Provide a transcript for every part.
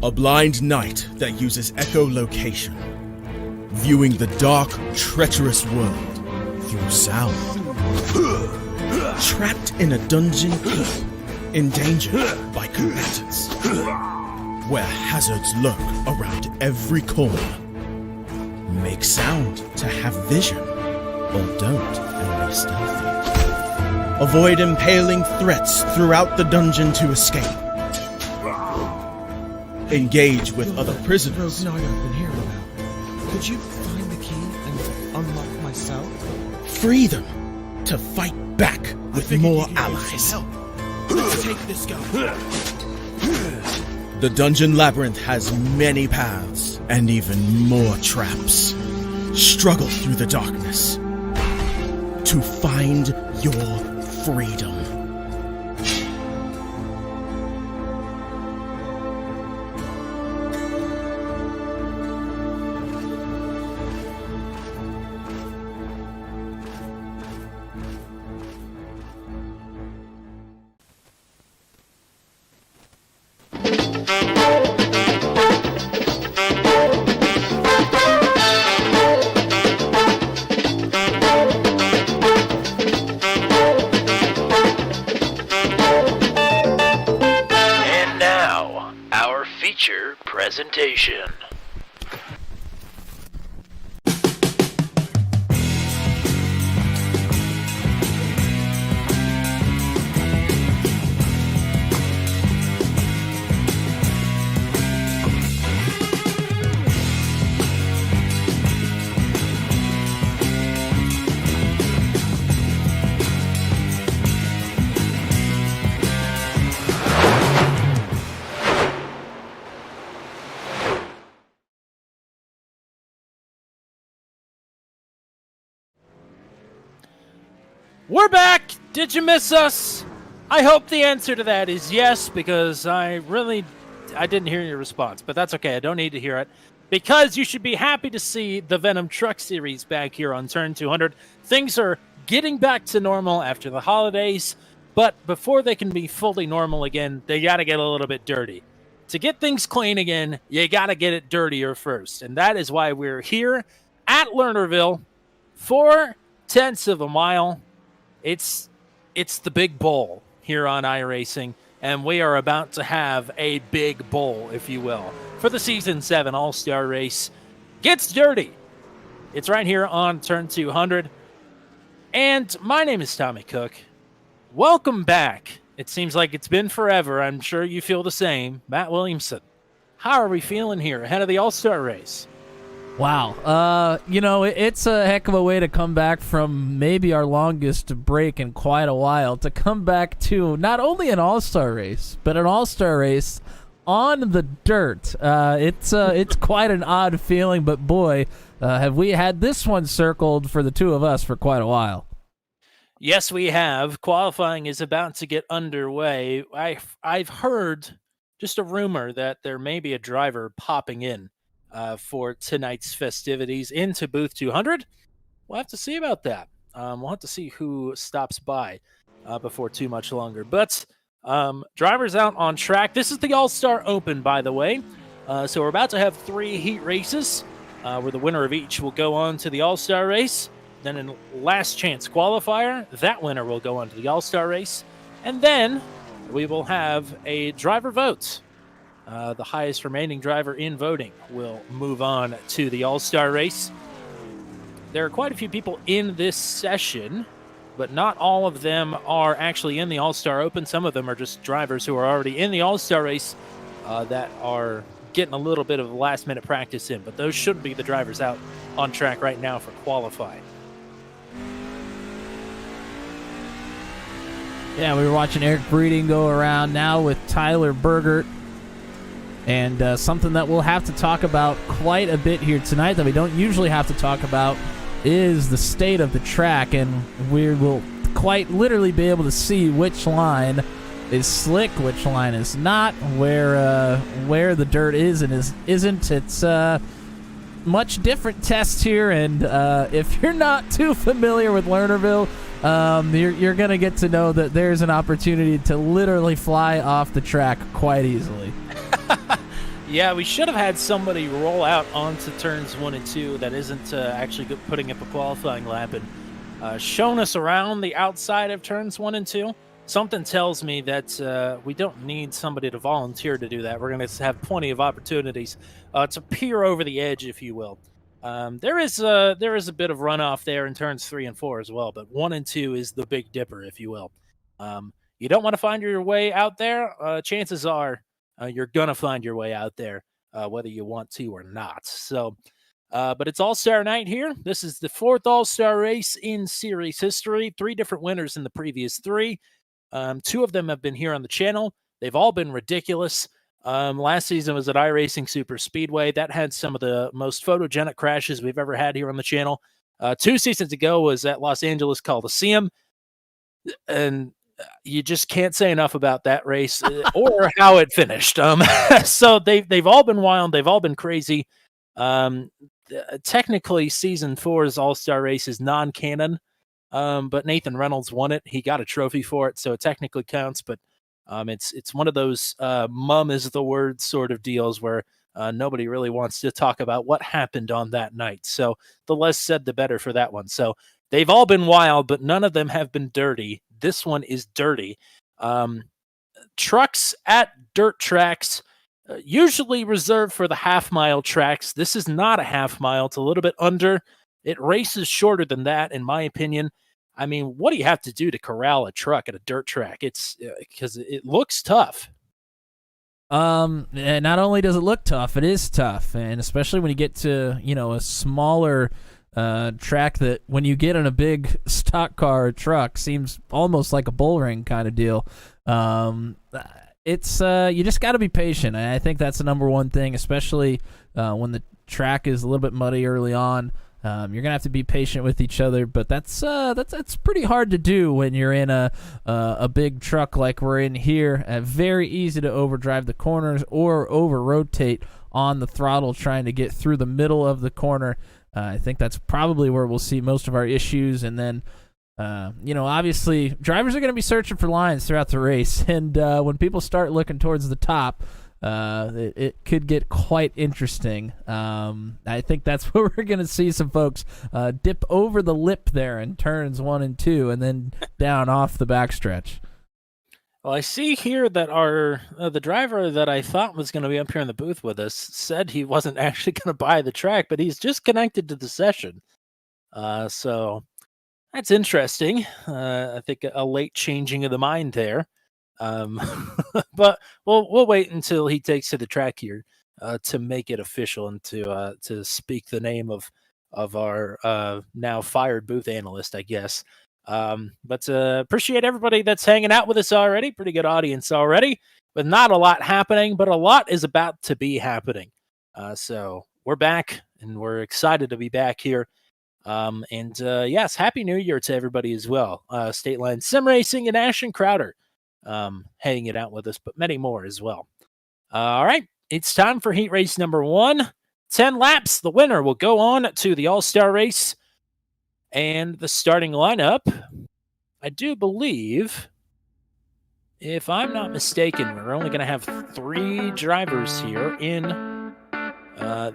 A blind knight that uses echolocation, viewing the dark, treacherous world through sound. Trapped in a dungeon keep, endangered by combatants, where hazards lurk around every corner. Make sound to have vision, or don't and be stealthy. Avoid impaling threats throughout the dungeon to escape. Engage with other prisoners. Rogue Knight I've been hearing about. Could you find the key and unlock myself? Free them to fight back with more allies. Let's take this guy. The dungeon labyrinth has many paths and even more traps. Struggle through the darkness to find your freedom. Presentation. We're back! Did you miss us? I hope the answer to that is yes, because I didn't hear your response, but that's okay. I don't need to hear it, because you should be happy to see the Venom Truck Series back here on Turn 200. Things are getting back to normal after the holidays, but before they can be fully normal again, they gotta get a little bit dirty. To get things clean again, you gotta get it dirtier first, and that is why we're here at Lernerville, 4/10 of a mile. It's the big bowl here on iRacing, and we are about to have a big bowl, if you will, for the Season 7 All-Star Race. Gets dirty. It's right here on Turn 200. And my name is Tommy Cook. Welcome back. It seems like it's been forever. I'm sure you feel the same. Matt Williamson, how are we feeling here ahead of the All-Star Race? Wow. It's a heck of a way to come back from maybe our longest break in quite a while, to come back to not only an all-star race, but an all-star race on the dirt. It's quite an odd feeling, but boy, have we had this one circled for the two of us for quite a while. Yes, we have. Qualifying is about to get underway. I've heard just a rumor that there may be a driver popping in for tonight's festivities into Booth 200. We'll have to see about that. We'll have to see who stops by before too much longer. But drivers out on track. This is the All-Star Open, by the way. So we're about to have 3 heat races where the winner of each will go on to the All-Star race. Then in last chance qualifier, that winner will go on to the All-Star race. And then we will have a driver vote. The highest remaining driver in voting will move on to the All-Star race. There are quite a few people in this session, but not all of them are actually in the All-Star Open. Some of them are just drivers who are already in the All-Star race that are getting a little bit of last-minute practice in, but those should be the drivers out on track right now for qualifying. Yeah, we were watching Eric Breeding go around now with Tyler Bergert. And something that we'll have to talk about quite a bit here tonight that we don't usually have to talk about is the state of the track. And we will quite literally be able to see which line is slick, which line is not, where the dirt is and isn't. It's much different test here. And if you're not too familiar with Lernerville, you're going to get to know that there's an opportunity to literally fly off the track quite easily. Yeah, we should have had somebody roll out onto turns 1 and 2 that isn't actually putting up a qualifying lap and shown us around the outside of turns 1 and 2. Something tells me that we don't need somebody to volunteer to do that. We're going to have plenty of opportunities to peer over the edge, if you will. There is a bit of runoff there in turns 3 and 4 as well, but 1 and 2 is the Big Dipper, if you will. You don't want to find your way out there. Chances are you're going to find your way out there, whether you want to or not. So, but it's All-Star Night here. This is the 4th All-Star race in series history. 3 different winners in the previous 3. 2 of them have been here on the channel. They've all been ridiculous. Last season was at iRacing Super Speedway. That had some of the most photogenic crashes we've ever had here on the channel. 2 seasons ago was at Los Angeles Coliseum. And you just can't say enough about that race or how it finished. So they've all been wild. They've all been crazy. Technically, season 4's All-Star race is non-canon, but Nathan Reynolds won it. He got a trophy for it, so it technically counts. But it's one of those mum is the word sort of deals where nobody really wants to talk about what happened on that night. So the less said, the better for that one. So they've all been wild, but none of them have been dirty. This one is dirty. Trucks at dirt tracks, usually reserved for the half-mile tracks. This is not a half-mile. It's a little bit under. It races shorter than that, in my opinion. I mean, what do you have to do to corral a truck at a dirt track? It's because it looks tough. And not only does it look tough, it is tough, and especially when you get to a smaller track that when you get in a big stock car or truck seems almost like a bull ring kind of deal. It's you just got to be patient. I think that's the number one thing, especially when the track is a little bit muddy early on. You're gonna have to be patient with each other, but that's pretty hard to do when you're in a big truck like we're in here. Very easy to overdrive the corners or over rotate on the throttle trying to get through the middle of the corner. I think that's probably where we'll see most of our issues, and then obviously drivers are going to be searching for lines throughout the race, and when people start looking towards the top, it could get quite interesting. I think that's where we're going to see some folks dip over the lip there in turns 1 and 2, and then down off the backstretch. Well, I see here that our the driver that I thought was going to be up here in the booth with us said he wasn't actually going to buy the track, but he's just connected to the session. So that's interesting. I think a late changing of the mind there. But we'll wait until he takes to the track here to make it official and to speak the name of our now fired booth analyst, I guess. But appreciate everybody that's hanging out with us already. Pretty good audience already, with not a lot happening, but a lot is about to be happening. So we're back, and we're excited to be back here. And yes, Happy New Year to everybody as well. State Line Sim Racing and Ashton Crowder hanging it out with us, but many more as well. All right, it's time for heat race number 1. 10 laps. The winner will go on to the All-Star race. And the starting lineup, I do believe, if I'm not mistaken, we're only going to have 3 drivers here in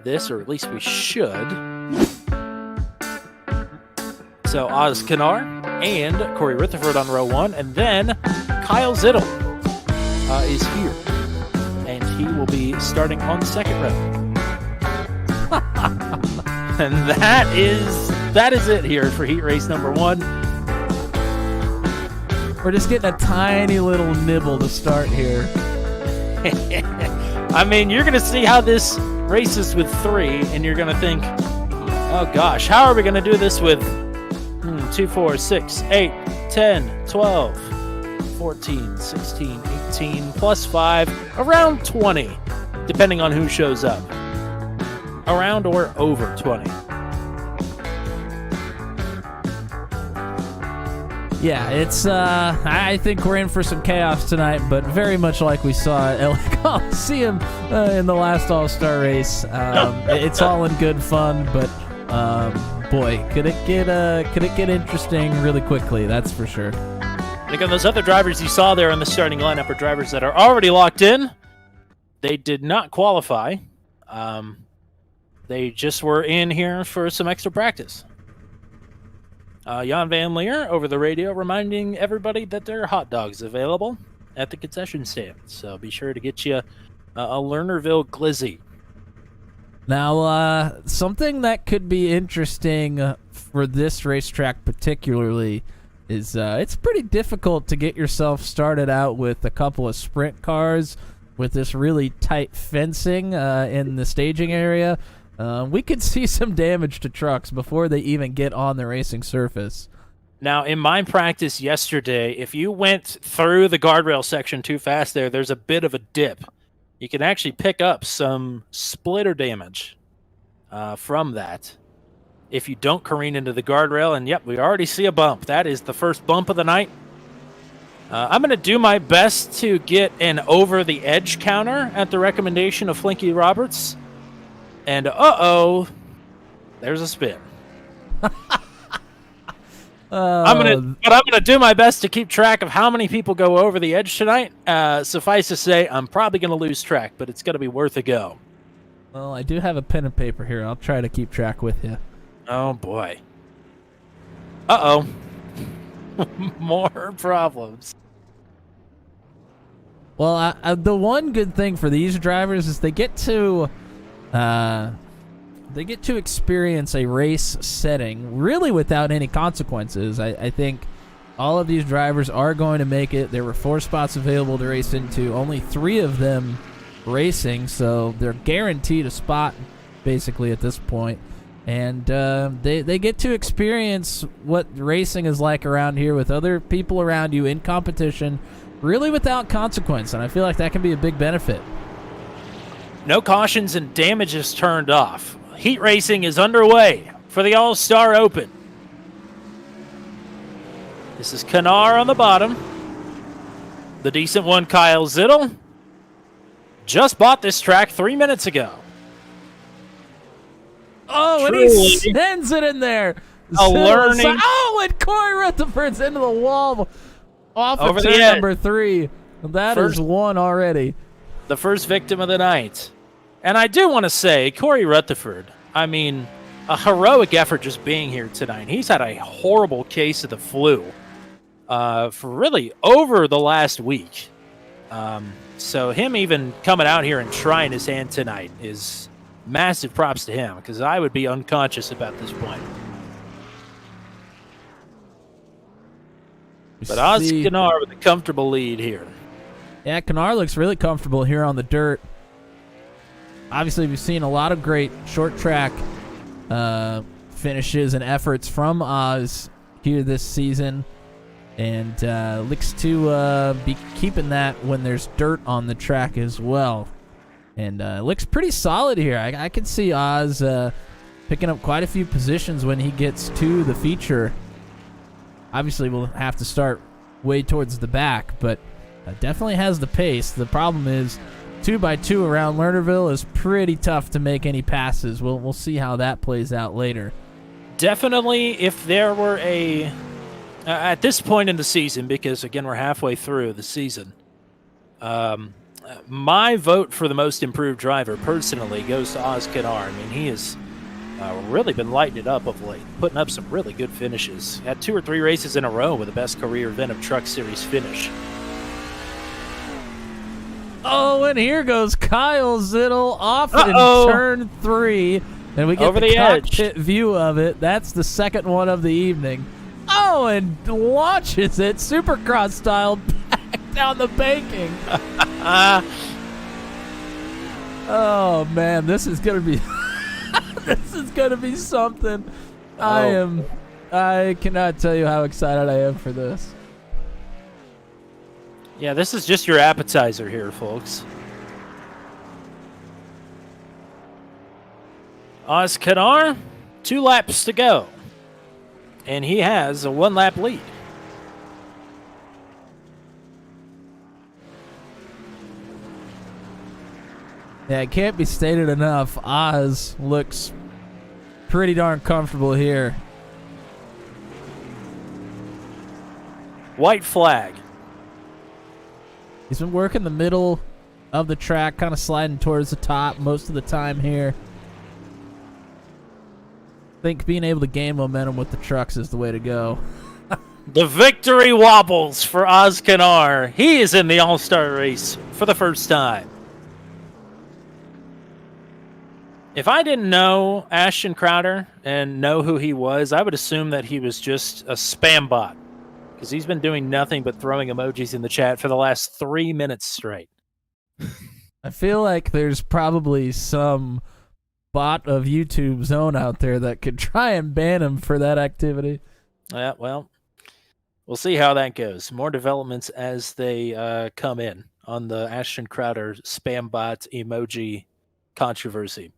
this, or at least we should. So Oz Kanar and Corey Rutherford on row 1, and then Kyle Zittel is here, and he will be starting on second row. And that is it here for heat race number 1. We're just getting a tiny little nibble to start here. I mean, you're going to see how this races with 3, and you're going to think, oh gosh, how are we going to do this with 2, 4, 6, 8, 10, 12, 14, 16, 18, plus 5, around 20, depending on who shows up. Around or over 20. Yeah, it's I think we're in for some chaos tonight, but very much like we saw at LA Coliseum in the last All-Star race. It's all in good fun, but boy, could it get interesting really quickly, that's for sure. And again, those other drivers you saw there in the starting lineup are drivers that are already locked in. They did not qualify. They just were in here for some extra practice. Jan Van Leer over the radio reminding everybody that there are hot dogs available at the concession stand. So be sure to get you a Lernerville glizzy. Now, something that could be interesting for this racetrack particularly is it's pretty difficult to get yourself started out with a couple of sprint cars with this really tight fencing in the staging area. We could see some damage to trucks before they even get on the racing surface. Now, in my practice yesterday, if you went through the guardrail section too fast there's a bit of a dip. You can actually pick up some splitter damage from that if you don't careen into the guardrail. And, yep, we already see a bump. That is the first bump of the night. I'm going to do my best to get an over-the-edge counter at the recommendation of Flinky Roberts. And, there's a spin. I'm gonna do my best to keep track of how many people go over the edge tonight. Suffice to say, I'm probably gonna lose track, but it's gonna be worth a go. Well, I do have a pen and paper here. I'll try to keep track with you. Oh boy. More problems. Well, the one good thing for these drivers is they get to experience a race setting really without any consequences. I think all of these drivers are going to make it. There were 4 spots available to race into, only 3 of them racing, so they're guaranteed a spot basically at this point. And they get to experience what racing is like around here with other people around you in competition, really without consequence, and I feel like that can be a big benefit. No cautions and damages turned off. Heat racing is underway for the All-Star Open. This is Kanar on the bottom. The decent one, Kyle Zittel, just bought this track 3 minutes ago. Oh, and he sends it in there. Learning. Oh, and Corey Rutherford's into the wall off Over of the turn edge. number 3. That is one already. The first victim of the night. And I do want to say, Corey Rutherford, I mean, a heroic effort just being here tonight. He's had a horrible case of the flu for really over the last week. So him even coming out here and trying his hand tonight is massive props to him, because I would be unconscious about this point. But Oz Kanar with a comfortable lead here. Yeah, Kanar looks really comfortable here on the dirt. Obviously, we've seen a lot of great short track finishes and efforts from Oz here this season, and looks to be keeping that when there's dirt on the track as well. And looks pretty solid here. I can see Oz picking up quite a few positions when he gets to the feature. Obviously, we'll have to start way towards the back, but definitely has the pace. The problem is 2x2 around Lernerville is pretty tough to make any passes. We'll see how that plays out later. Definitely, if there were a at this point in the season, because again we're halfway through the season, my vote for the most improved driver personally goes to Oz Kanar. I mean, he has really been lighting it up of late, putting up some really good finishes. Had 2 or 3 races in a row with the best career Venom Truck Series finish. Oh, and here goes Kyle Zittel off in turn 3. And we get over the cockpit edge view of it. That's the second one of the evening. Oh, and launches it Supercross style back down the banking. Oh, man, this is going to be this is going to be something. I cannot tell you how excited I am for this. Yeah, this is just your appetizer here, folks. Oz Kanar, 2 laps to go. And he has a 1-lap lead. Yeah, it can't be stated enough. Oz looks pretty darn comfortable here. White flag. He's been working the middle of the track, kind of sliding towards the top most of the time here. I think being able to gain momentum with the trucks is the way to go. The victory wobbles for Oz Kanar. He is in the All-Star race for the first time. If I didn't know Ashton Crowder and know who he was, I would assume that he was just a spam bot, because he's been doing nothing but throwing emojis in the chat for the last 3 minutes straight. I feel like there's probably some bot of YouTube's own out there that could try and ban him for that activity. Yeah, well, we'll see how that goes. More developments as they come in on the Ashton Crowder spam bot emoji controversy.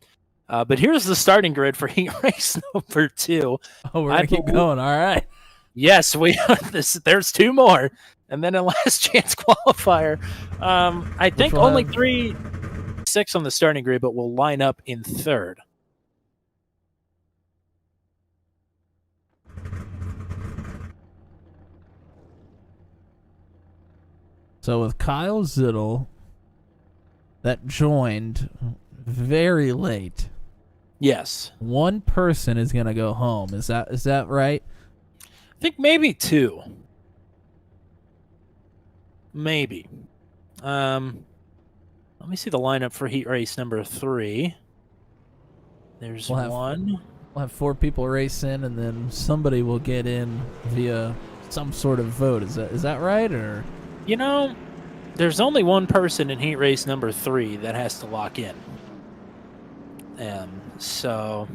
But here's the starting grid for heat race number 2. Oh, we're going to keep going. All right. Yes, there's 2 more. And then a last chance qualifier. I think only 6 on the starting grid, but will line up in 3rd. So with Kyle Zittel, that joined very late. Yes. One person is going to go home. Is that right? I think maybe 2. Maybe. Let me see the lineup for heat race number 3. There's one. We'll have 4 people race in, and then somebody will get in via some sort of vote. Is that right? Or there's only one person in heat race number 3 that has to lock in. So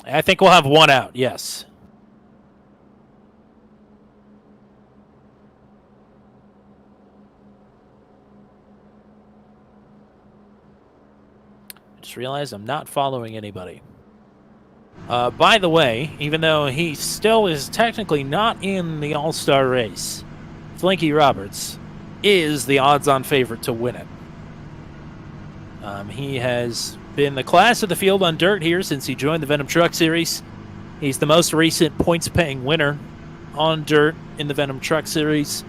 I think we'll have 1 out. Yes. Just realized I'm not following anybody. By the way, even though he still is technically not in the All-Star race, Flinky Roberts is the odds-on favorite to win it. He has been the class of the field on dirt here since he joined the Venom Truck Series. He's the most recent points-paying winner on dirt in the Venom Truck Series,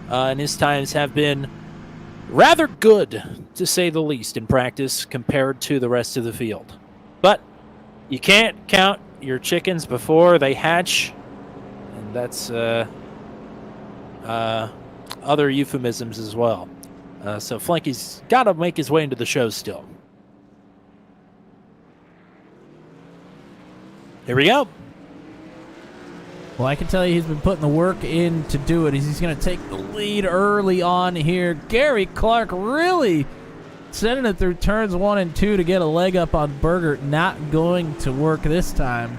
and his times have been rather good, to say the least, in practice compared to the rest of the field. But you can't count your chickens before they hatch, and that's other euphemisms as well. So Flanky's got to make his way into the show still. Here we go. Well, I can tell you he's been putting the work in to do it. He's going to take the lead early on here. Gary Clark really sending it through turns 1 and 2 to get a leg up on Berger. Not going to work this time.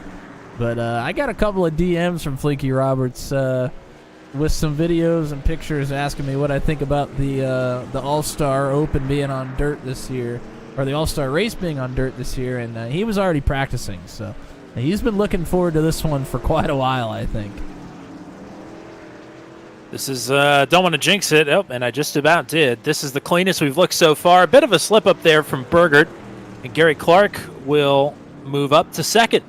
But I got a couple of DMs from Flinky Roberts with some videos and pictures asking me what I think about the All-Star Open being on dirt this year, or the All-Star Race being on dirt this year, and he was already practicing, so he's been looking forward to this one for quite a while, I think. This is, don't want to jinx it. Oh, and I just about did. This is the cleanest we've looked so far. A bit of a slip up there from Bergert, and Gary Clark will move up to 2nd.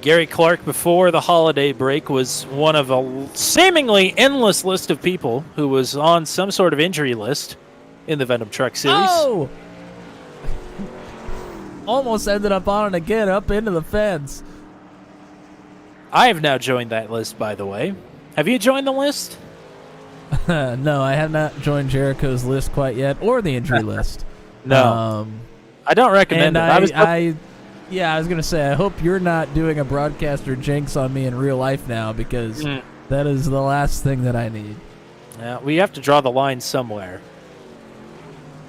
Gary Clark, before the holiday break, was one of a seemingly endless list of people who was on some sort of injury list in the Venom Truck Series. Oh! Almost ended up on it again, up into the fence. I have now joined that list, by the way. Have you joined the list? No, I have not joined Jericho's list quite yet, or the injury list. No. I don't recommend it. I was going to say, I hope you're not doing a broadcaster jinx on me in real life now, because that is the last thing that I need. Yeah, we have to draw the line somewhere.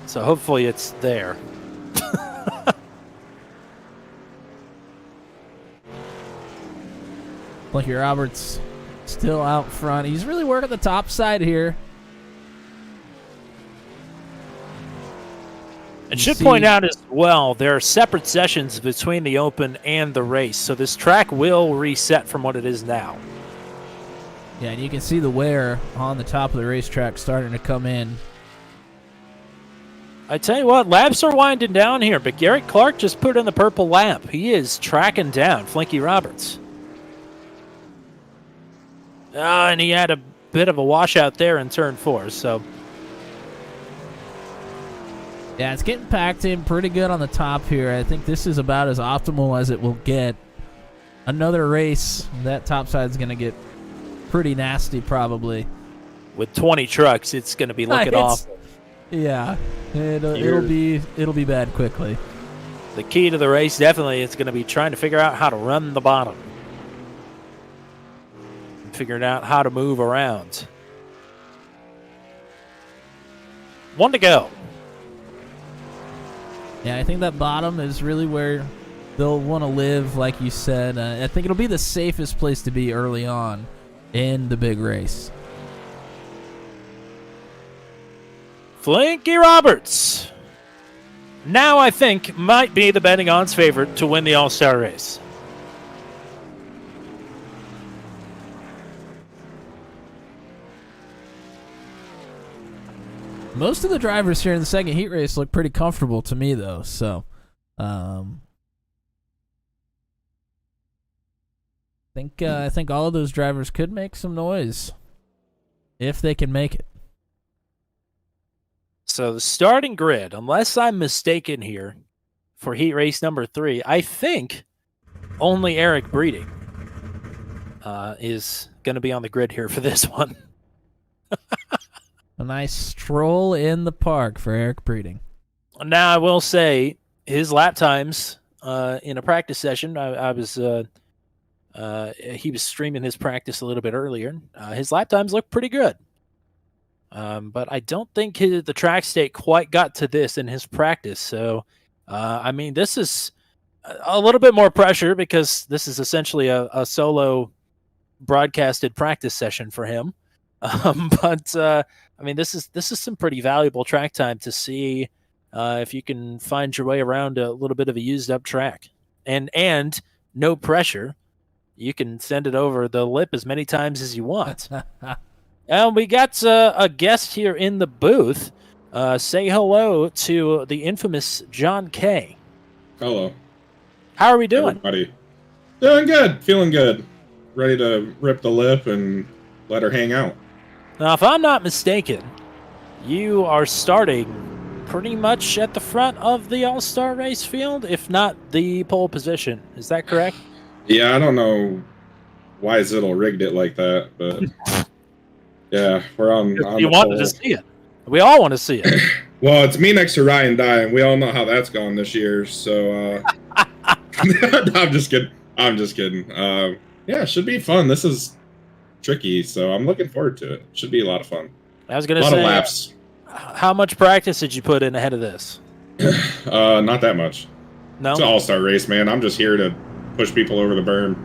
So hopefully it's there. Lucky Roberts still out front. He's really working the top side here. And should point out as well, there are separate sessions between the Open and the race, so this track will reset from what it is now. Yeah, and you can see the wear on the top of the racetrack starting to come in. I tell you what, laps are winding down here, but Garrett Clark just put in the purple lap. He is tracking down Flinky Roberts. And he had a bit of a washout there in turn 4, so... Yeah, it's getting packed in pretty good on the top here. I think this is about as optimal as it will get. Another race, that top side's going to get pretty nasty probably. With 20 trucks, it's going to be looking awful. Yeah, it'll be bad quickly. The key to the race definitely is going to be trying to figure out how to run the bottom. And figuring out how to move around. 1 to go. Yeah, I think that bottom is really where they'll want to live, like you said. I think it'll be the safest place to be early on in the big race. Flinky Roberts, now I think might be the betting odds favorite to win the All-Star race. Most of the drivers here in the second heat race look pretty comfortable to me, though. So, I think all of those drivers could make some noise if they can make it. So the starting grid, unless I'm mistaken here, for heat race number 3, I think only Eric Breeding is going to be on the grid here for this one. A nice stroll in the park for Eric Breeding. Now, I will say his lap times in a practice session, he was streaming his practice a little bit earlier. His lap times look pretty good. But I don't think the track state quite got to this in his practice. So, I mean, this is a little bit more pressure because this is essentially a solo broadcasted practice session for him. But I mean, this is some pretty valuable track time to see if you can find your way around a little bit of a used up track, and no pressure. You can send it over the lip as many times as you want. And we got a guest here in the booth. Say hello to the infamous John K. Hello. How are we doing? Everybody. Doing good. Feeling good. Ready to rip the lip and let her hang out. Now, if I'm not mistaken, you are starting pretty much at the front of the All-Star race field, if not the pole position. Is that correct? Yeah, I don't know why Zittle rigged it like that, but yeah, we're on You wanted to see it. We all want to see it. Well, it's me next to Ryan Dye, and we all know how that's gone this year, so I'm just kidding. Yeah, it should be fun. This is tricky, so I'm looking forward to it. Should be a lot of fun. I was going to say, a lot of laps. How much practice did you put in ahead of this? Not that much. No? It's an all-star race, man. I'm just here to push people over the berm.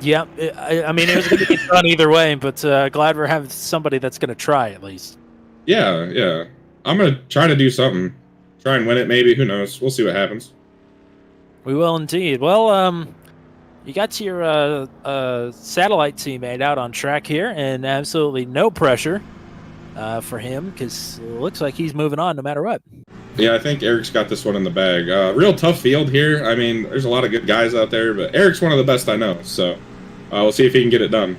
Yeah, I mean, it was going to be fun either way, but glad we're having somebody that's going to try at least. Yeah. I'm going to try to do something. Try and win it, maybe. Who knows? We'll see what happens. We will indeed. Well, you got your satellite teammate out on track here, and absolutely no pressure for him because it looks like he's moving on no matter what. Yeah, I think Eric's got this one in the bag. Real tough field here. I mean, there's a lot of good guys out there, but Eric's one of the best I know, so we'll see if he can get it done.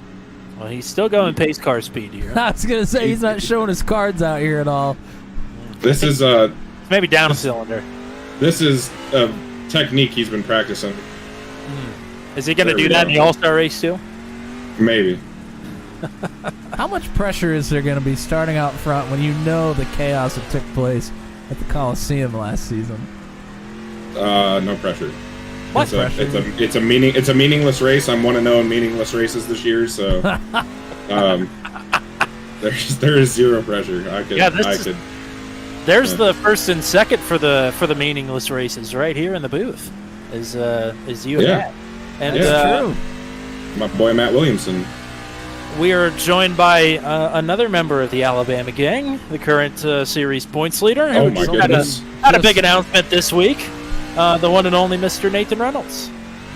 Well, he's still going pace car speed here. I was going to say, he's not showing his cards out here at all. This is maybe down a cylinder. This is a technique he's been practicing. Is he going to do that in the All-Star race too? Maybe. How much pressure is there going to be starting out front when you know the chaos that took place at the Coliseum last season? No pressure. What pressure? It's a meaningless race. I'm 1-0 in meaningless races this year, so there is zero pressure. There's the first and second for the meaningless races right here in the booth. Is you and Matt. And true. My boy Matt Williamson. We are joined by another member of the Alabama gang, the current series points leader. Oh my goodness! Had a big announcement this week. The one and only Mr. Nathan Reynolds.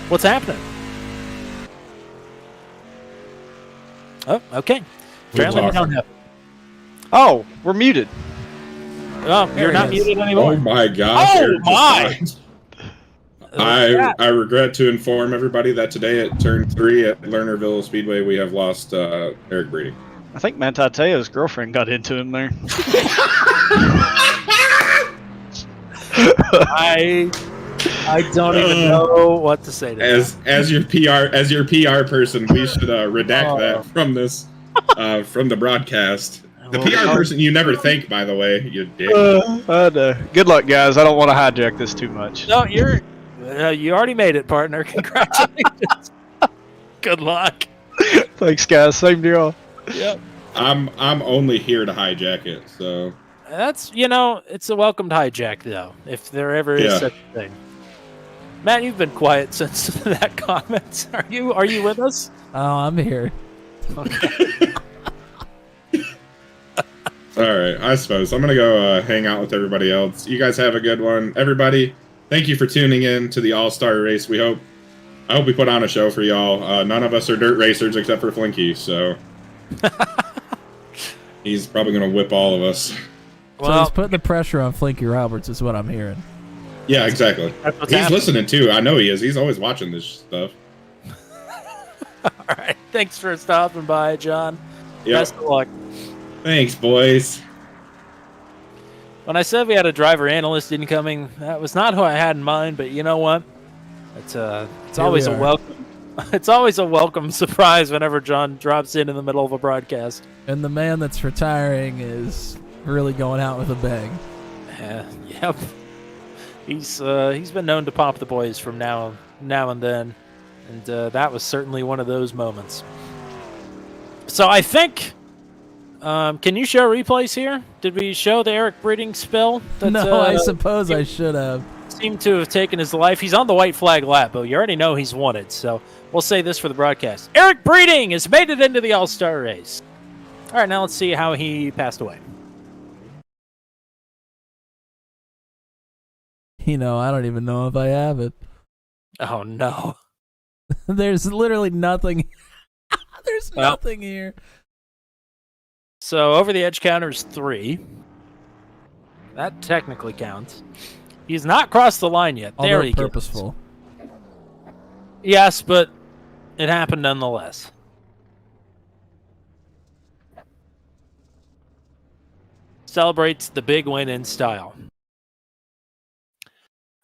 What's happening? Oh, okay. Apparently we don't have. Oh, we're muted. Oh, you're not muted anymore. Oh my gosh! Oh my! I regret to inform everybody that today at turn 3 at Lernerville Speedway we have lost Eric Breeding. I think Mantateo's girlfriend got into him there. I don't even know what to say to that. As your PR person, we should redact that from this from the broadcast. The PR person you never thank, by the way, you dick. Good luck, guys. I don't want to hijack this too much. No, you already made it, partner. Congratulations. Good luck. Thanks, guys. Same to y'all. Yep. I'm only here to hijack it, so That's it's a welcomed hijack though, if there ever is such a thing. Matt, you've been quiet since that comment. Are you with us? Oh, I'm here. Okay. all right, I suppose I'm gonna go hang out with everybody else. You guys have a good one, everybody. Thank you for tuning in to the All-Star Race. I hope we put on a show for y'all. None of us are dirt racers except for Flinky, so he's probably gonna whip all of us. So he's putting the pressure on Flinky Roberts, is what I'm hearing. Yeah, exactly. He's listening too. I know he is. He's always watching this stuff. All right. Thanks for stopping by, John. Yep. Best of luck. Thanks, boys. When I said we had a driver analyst incoming, that was not who I had in mind, but you know what? It's always a welcome. It's always a welcome surprise whenever John drops in the middle of a broadcast. And the man that's retiring is really going out with a bang. Yep. He's been known to pop the boys from now and then, and that was certainly one of those moments. So I think, can you show replays here? Did we show the Eric Breeding spill? No, I suppose I should have. Seemed to have taken his life. He's on the white flag lap, but you already know he's wanted, so we'll say this for the broadcast. Eric Breeding has made it into the All-Star race. All right, now let's see how he passed away. I don't even know if I have it. Oh, no. There's literally nothing. There's nothing here. So over the edge counter is 3. That technically counts. He's not crossed the line yet. Although there he purposeful. Goes. Yes, but it happened nonetheless. Celebrates the big win in style.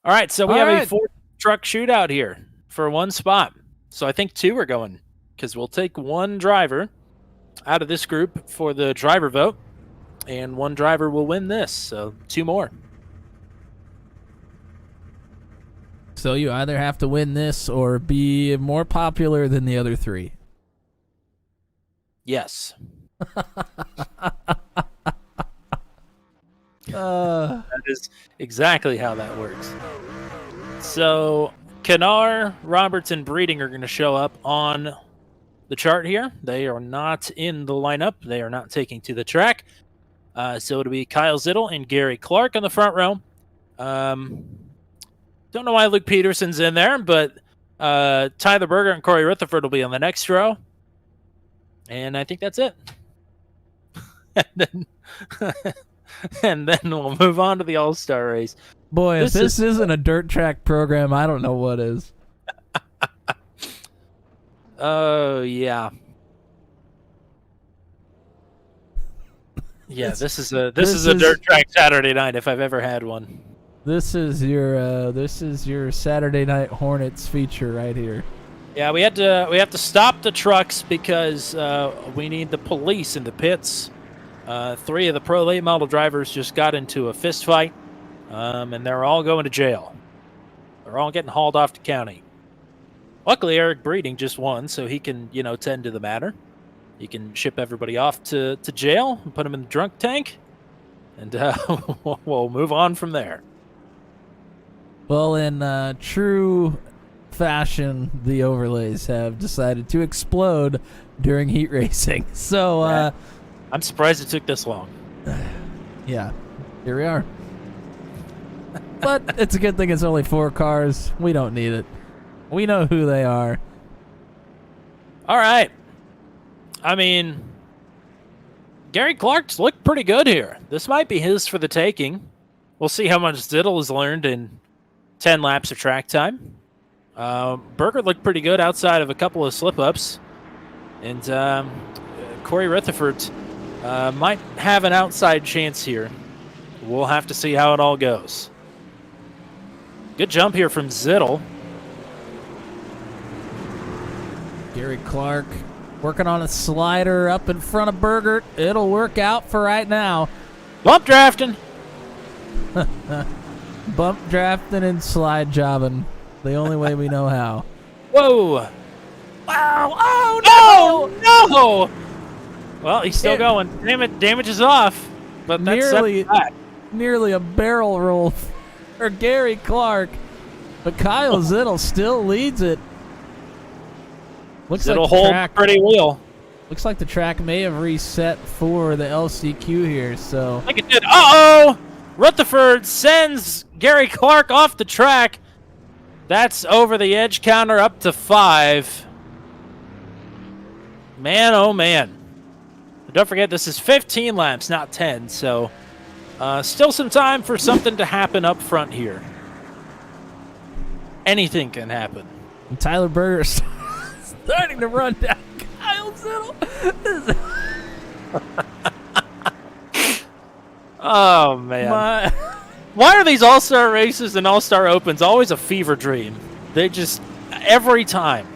All right, so we have a 4-truck shootout here for one spot. So I think 2 are going, because we'll take one driver out of this group for the driver vote, and one driver will win this. So 2 more. So you either have to win this or be more popular than the other 3. Yes. That is exactly how that works. So Kanar, Roberts, and Breeding are going to show up on the chart here. They are not in the lineup. They are not taking to the track. So it'll be Kyle Zittel and Gary Clark on the front row. Don't know why Luke Peterson's in there, but Tyler Berger and Corey Rutherford will be on the next row. And I think that's it. And then we'll move on to the All-Star race. Boy, if this isn't a dirt track program, I don't know what is. Oh, yeah. Yeah, this is a dirt track Saturday night if I've ever had one. This is your Saturday Night Hornets feature right here. Yeah, we have to stop the trucks because we need the police in the pits. 3 of the Pro Late Model drivers just got into a fist fight, and they're all going to jail. They're all getting hauled off to county. Luckily, Eric Breeding just won, so he can tend to the matter. He can ship everybody off to jail and put them in the drunk tank, and we'll move on from there. Well, in true fashion, the overlays have decided to explode during heat racing. So, I'm surprised it took this long. Yeah, here we are. But it's a good thing it's only 4 cars. We don't need it. We know who they are. All right. I mean, Gary Clark's looked pretty good here. This might be his for the taking. We'll see how much Zittel has learned in 10 laps of track time. Berger looked pretty good outside of a couple of slip-ups. And Corey Rutherford might have an outside chance here. We'll have to see how it all goes. Good jump here from Zittel. Gary Clark working on a slider up in front of Bergert. It'll work out for right now. Bump drafting. Bump drafting and slide jobbing. The only way we know how. Whoa. Wow. Oh, no. Well, he's still going. Damn it. Damage is off. But that's nearly a barrel roll for Gary Clark. But Kyle Zittel still leads it. Looks It'll like the hold track, pretty wheel. Looks like the track may have reset for the LCQ here, so. I think it did. Uh-oh! Rutherford sends Gary Clark off the track. That's over the edge counter up to 5. Man, oh man. But don't forget, this is 15 laps, not 10, so still some time for something to happen up front here. Anything can happen. And Tyler Berger starting to run down Kyle Zittel. Oh, man. Why are these All-Star races and All-Star Opens always a fever dream? They just, every time.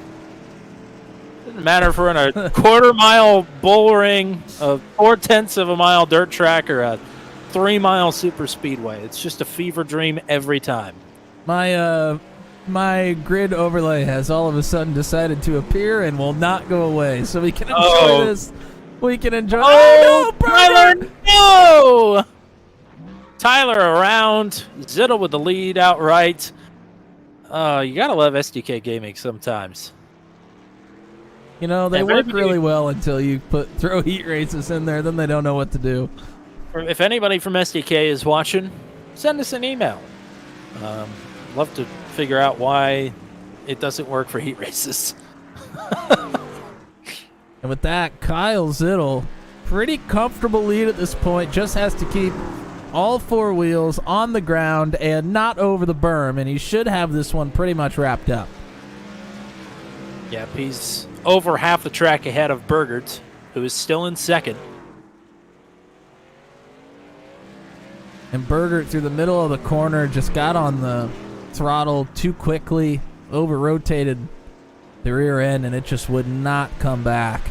Doesn't matter if we're in a quarter-mile bull ring, a 4/10 of a mile dirt track, or a 3-mile super speedway. It's just a fever dream every time. My grid overlay has all of a sudden decided to appear and will not go away, so we can enjoy this. We can enjoy. Oh, no, Tyler! No! Tyler around. Zittel with the lead outright. You gotta love SDK Gaming sometimes. You know, they work really well until you throw heat races in there, then they don't know what to do. If anybody from SDK is watching, send us an email. Love to figure out why it doesn't work for heat races. And with that, Kyle Zittel, pretty comfortable lead at this point, just has to keep all 4 wheels on the ground and not over the berm, and he should have this one pretty much wrapped up. Yep, he's over half the track ahead of Bergert, who is still in second. And Bergert through the middle of the corner just got on the throttle too quickly, over-rotated the rear end, and it just would not come back.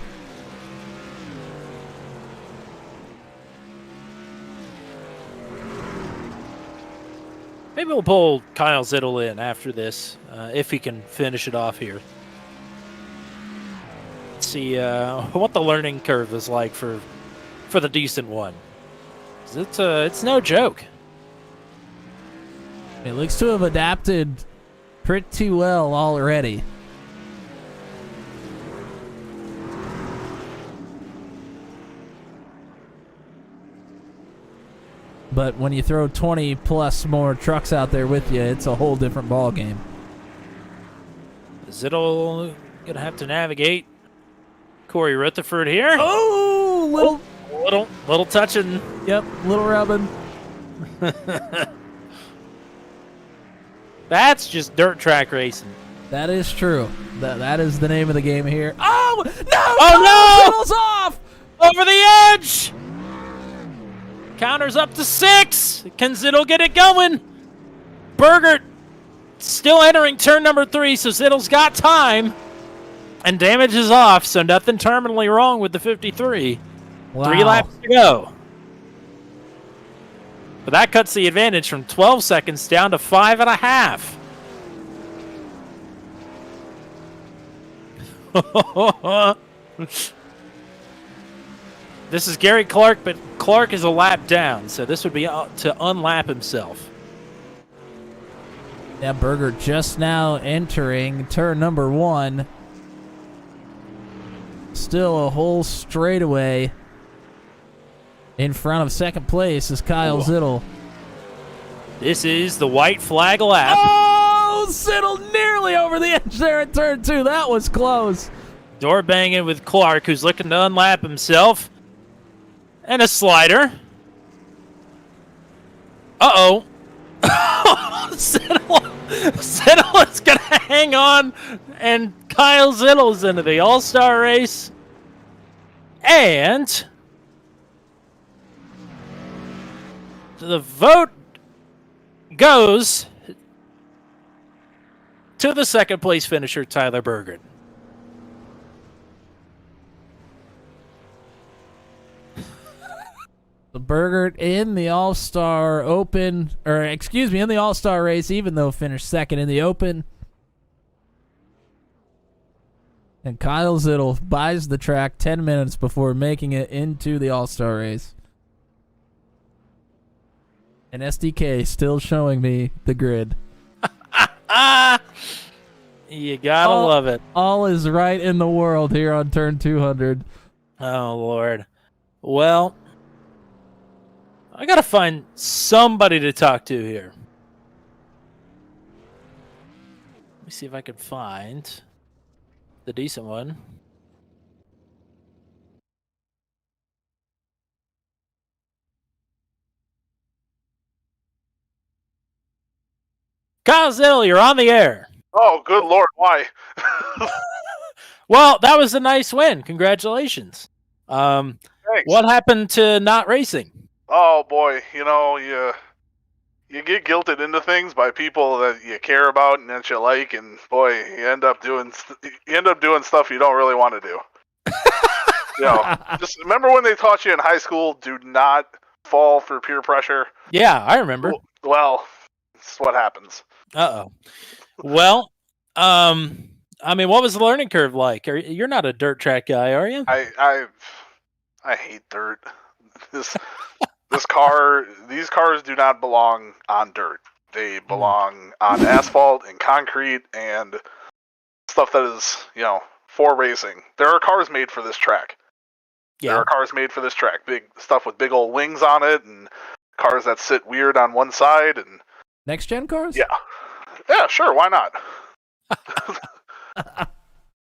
Maybe we'll pull Kyle Zittel in after this, if he can finish it off here. Let's see what the learning curve is like for the decent one. It's no joke. It looks to have adapted pretty well already. But when you throw 20 plus more trucks out there with you, it's a whole different ball game. Zittel gonna have to navigate Corey Rutherford here. Oh, little touching. Yep, little rubbing. That's just dirt track racing. That is true. That is the name of the game here. Oh no! Oh no! Zittle's off over the edge. Counters up to 6. Can Zittel get it going? Bergert still entering turn number 3, so Zittel's got time. And damage is off, so nothing terminally wrong with the 53. Wow. 3 laps to go. But that cuts the advantage from 12 seconds down to 5.5. This is Gary Clark, but Clark is a lap down, so this would be to unlap himself. Yeah, Berger just now entering turn number 1. Still a whole straightaway in front of second place is Kyle Zittel. This is the white flag lap. Oh, Zittel nearly over the edge there in turn 2. That was close. Door banging with Clark, who's looking to unlap himself. And a slider. Uh-oh. Zittel Zittle is going to hang on, and Kyle Zittle's into the All-Star race. And the vote goes to the second place finisher, Tyler Bergen. The Bergert in the All-Star Open, in the All-Star race, even though finished second in the Open. And Kyle Zittle buys the track 10 minutes before making it into the All-Star race. And SDK still showing me the grid. You gotta love it. All is right in the world here on turn 200. Oh, Lord. Well, I gotta find somebody to talk to here. Let me see if I can find the decent one. Kyle Zittle, you're on the air. Oh, good Lord, why? Well, that was a nice win. Congratulations. Thanks. What happened to not racing? Oh boy, you get guilted into things by people that you care about and that you like, and boy, you end up doing stuff you don't really want to do. Just remember when they taught you in high school, do not fall for peer pressure. Yeah, I remember. Well, it's what happens. Uh-oh. Well, what was the learning curve like? You're not a dirt track guy, are you? I hate dirt. These cars do not belong on dirt. They belong on asphalt and concrete and stuff that is, for racing. There are cars made for this track. Yeah. There are cars made for this track. Big stuff with big old wings on it and cars that sit weird on one side and Next gen cars? Yeah. Yeah, sure, why not?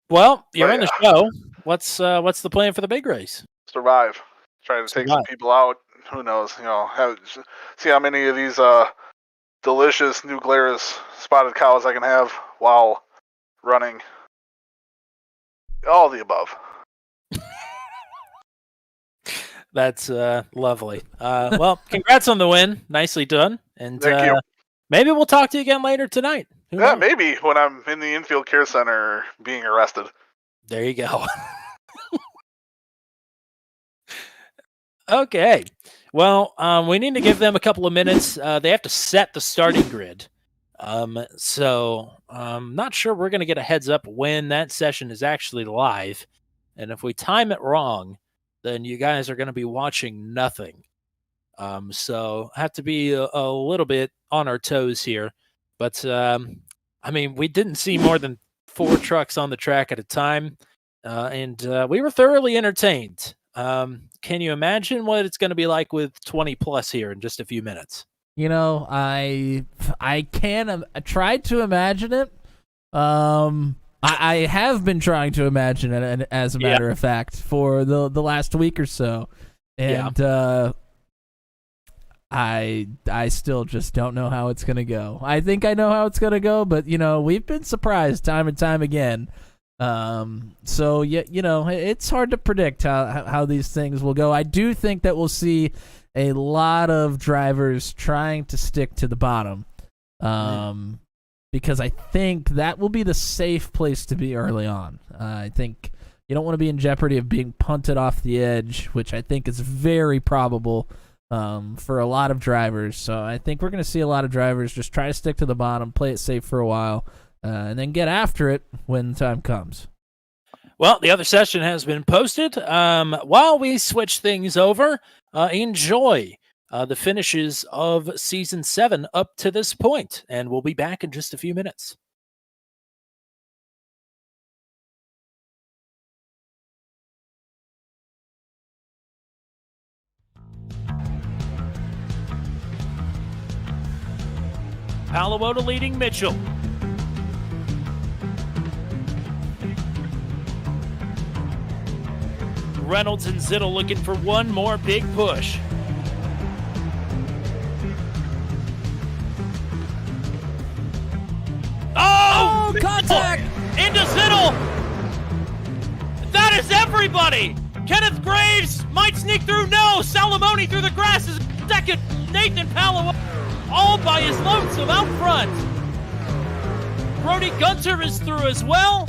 Well, you're in the show. What's the plan for the big race? Survive. Trying to take some people out. Who knows? See how many of these delicious New Glarus spotted cows I can have while running. All the above. That's lovely. Well, congrats on the win. Nicely done. And Thank you. Maybe we'll talk to you again later tonight. Who knows? Maybe when I'm in the infield care center being arrested. There you go. Okay. Well, we need to give them a couple of minutes. They have to set the starting grid. So I'm not sure we're going to get a heads up when that session is actually live. And if we time it wrong, then you guys are going to be watching nothing. So have to be a little bit on our toes here. But, we didn't see more than 4 trucks on the track at a time. And we were thoroughly entertained. Can you imagine what it's going to be like with 20 plus here in just a few minutes? I can. I tried to imagine it. I have been trying to imagine it, as a matter of fact, for the last week or so, and I still just don't know how it's gonna go. I think I know how it's gonna go, but we've been surprised time and time again. So it's hard to predict how these things will go. I do think that we'll see a lot of drivers trying to stick to the bottom, because I think that will be the safe place to be early on. I think you don't want to be in jeopardy of being punted off the edge, which I think is very probable for a lot of drivers. So I think we're going to see a lot of drivers just try to stick to the bottom, play it safe for a while, and then get after it when the time comes. Well, the other session has been posted. While we switch things over, enjoy the finishes of Season 7 up to this point, and we'll be back in just a few minutes. Palo Alto leading Mitchell. Reynolds and Zittle looking for one more big push. Oh, contact! Into Ziddle! That is everybody! Kenneth Graves might sneak through. No! Salamone through the grass is second. Nathan Palo all by his lonesome out front. Brody Gunter is through as well.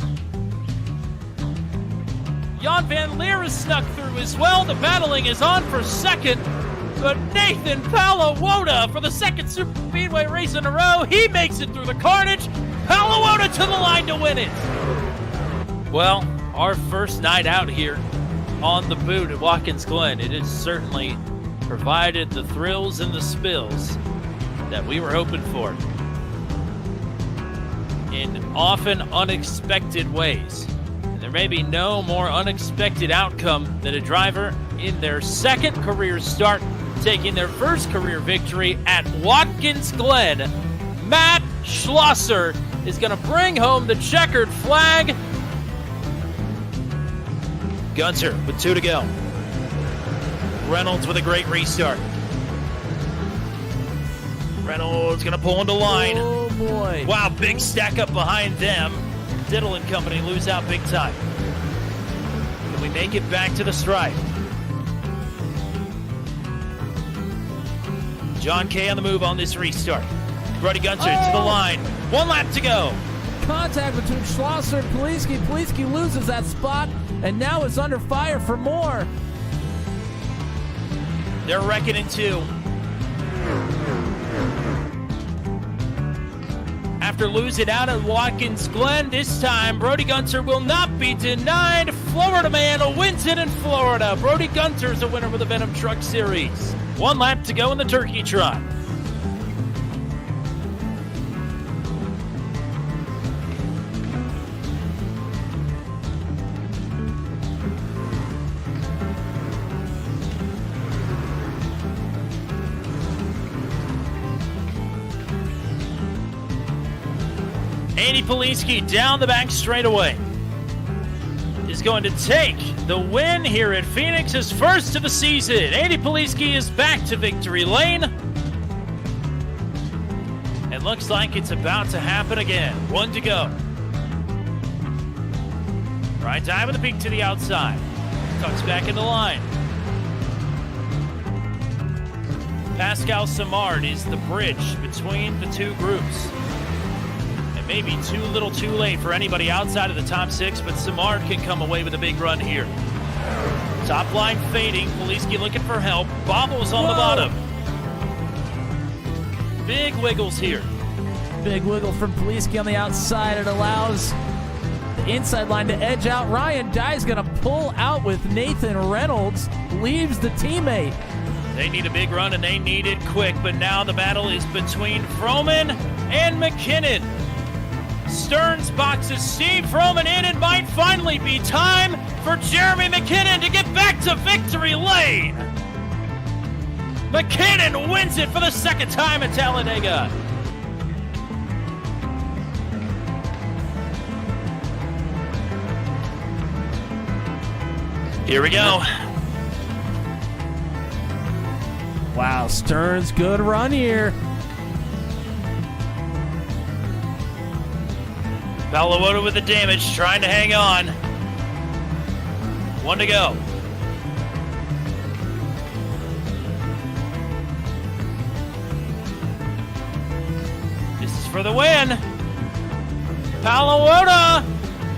Jan Van Leer is snuck through as well. The battling is on for second. But Nathan Palawoda for the second Super Speedway race in a row. He makes it through the carnage. Palawoda to the line to win it. Well, our first night out here on the boot at Watkins Glen, it has certainly provided the thrills and the spills that we were hoping for in often unexpected ways. And there may be no more unexpected outcome than a driver in their second career start taking their first career victory at Watkins Glen. Matt Schlosser is going to bring home the checkered flag. Gunter with 2 to go. Reynolds with a great restart. Reynolds going to pull into line. Oh, boy. Wow, big stack up behind them. Diddle and company lose out big time. Can we make it back to the stripe? John Kay on the move on this restart. Brody Gunter to the line. 1 lap to go. Contact between Schlosser and Poliski. Poliski loses that spot and now is under fire for more. They're reckoning 2. After losing out at Watkins Glen, this time Brody Gunter will not be denied. Florida man wins it in Florida. Brody Gunter is a winner with the Venom Truck Series. 1 lap to go in the Turkey Trot. Andy Poliski down the back straightaway is going to take the win here at Phoenix, his first of the season. Andy Poliski is back to victory lane. It looks like it's about to happen again. 1 to go. Right time with the peak to the outside. Tucks back into line. Pascal Samard is the bridge between the two groups. Maybe too little too late for anybody outside of the top 6, but Samard can come away with a big run here. Top line fading. Poliski looking for help. Bobbles on the bottom. Big wiggles here. Big wiggle from Poliski on the outside. It allows the inside line to edge out. Ryan Dye's going to pull out with Nathan Reynolds. Leaves the teammate. They need a big run, and they need it quick, but now the battle is between Froman and McKinnon. Stearns boxes Steve Froman in. It might finally be time for Jeremy McKinnon to get back to victory lane. McKinnon wins it for the second time at Talladega. Here we go. Wow, Stearns, good run here. Palawoda with the damage, trying to hang on. 1 to go. This is for the win. Palawoda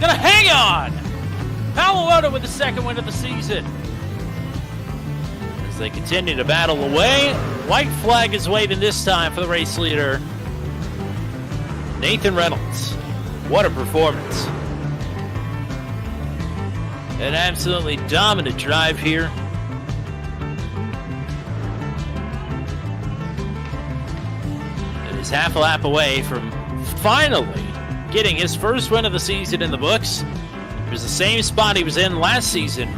gonna hang on. Palawoda with the second win of the season. As they continue to battle away, white flag is waving this time for the race leader, Nathan Reynolds. What a performance. An absolutely dominant drive here. And is half a lap away from finally getting his first win of the season in the books. It was the same spot he was in last season,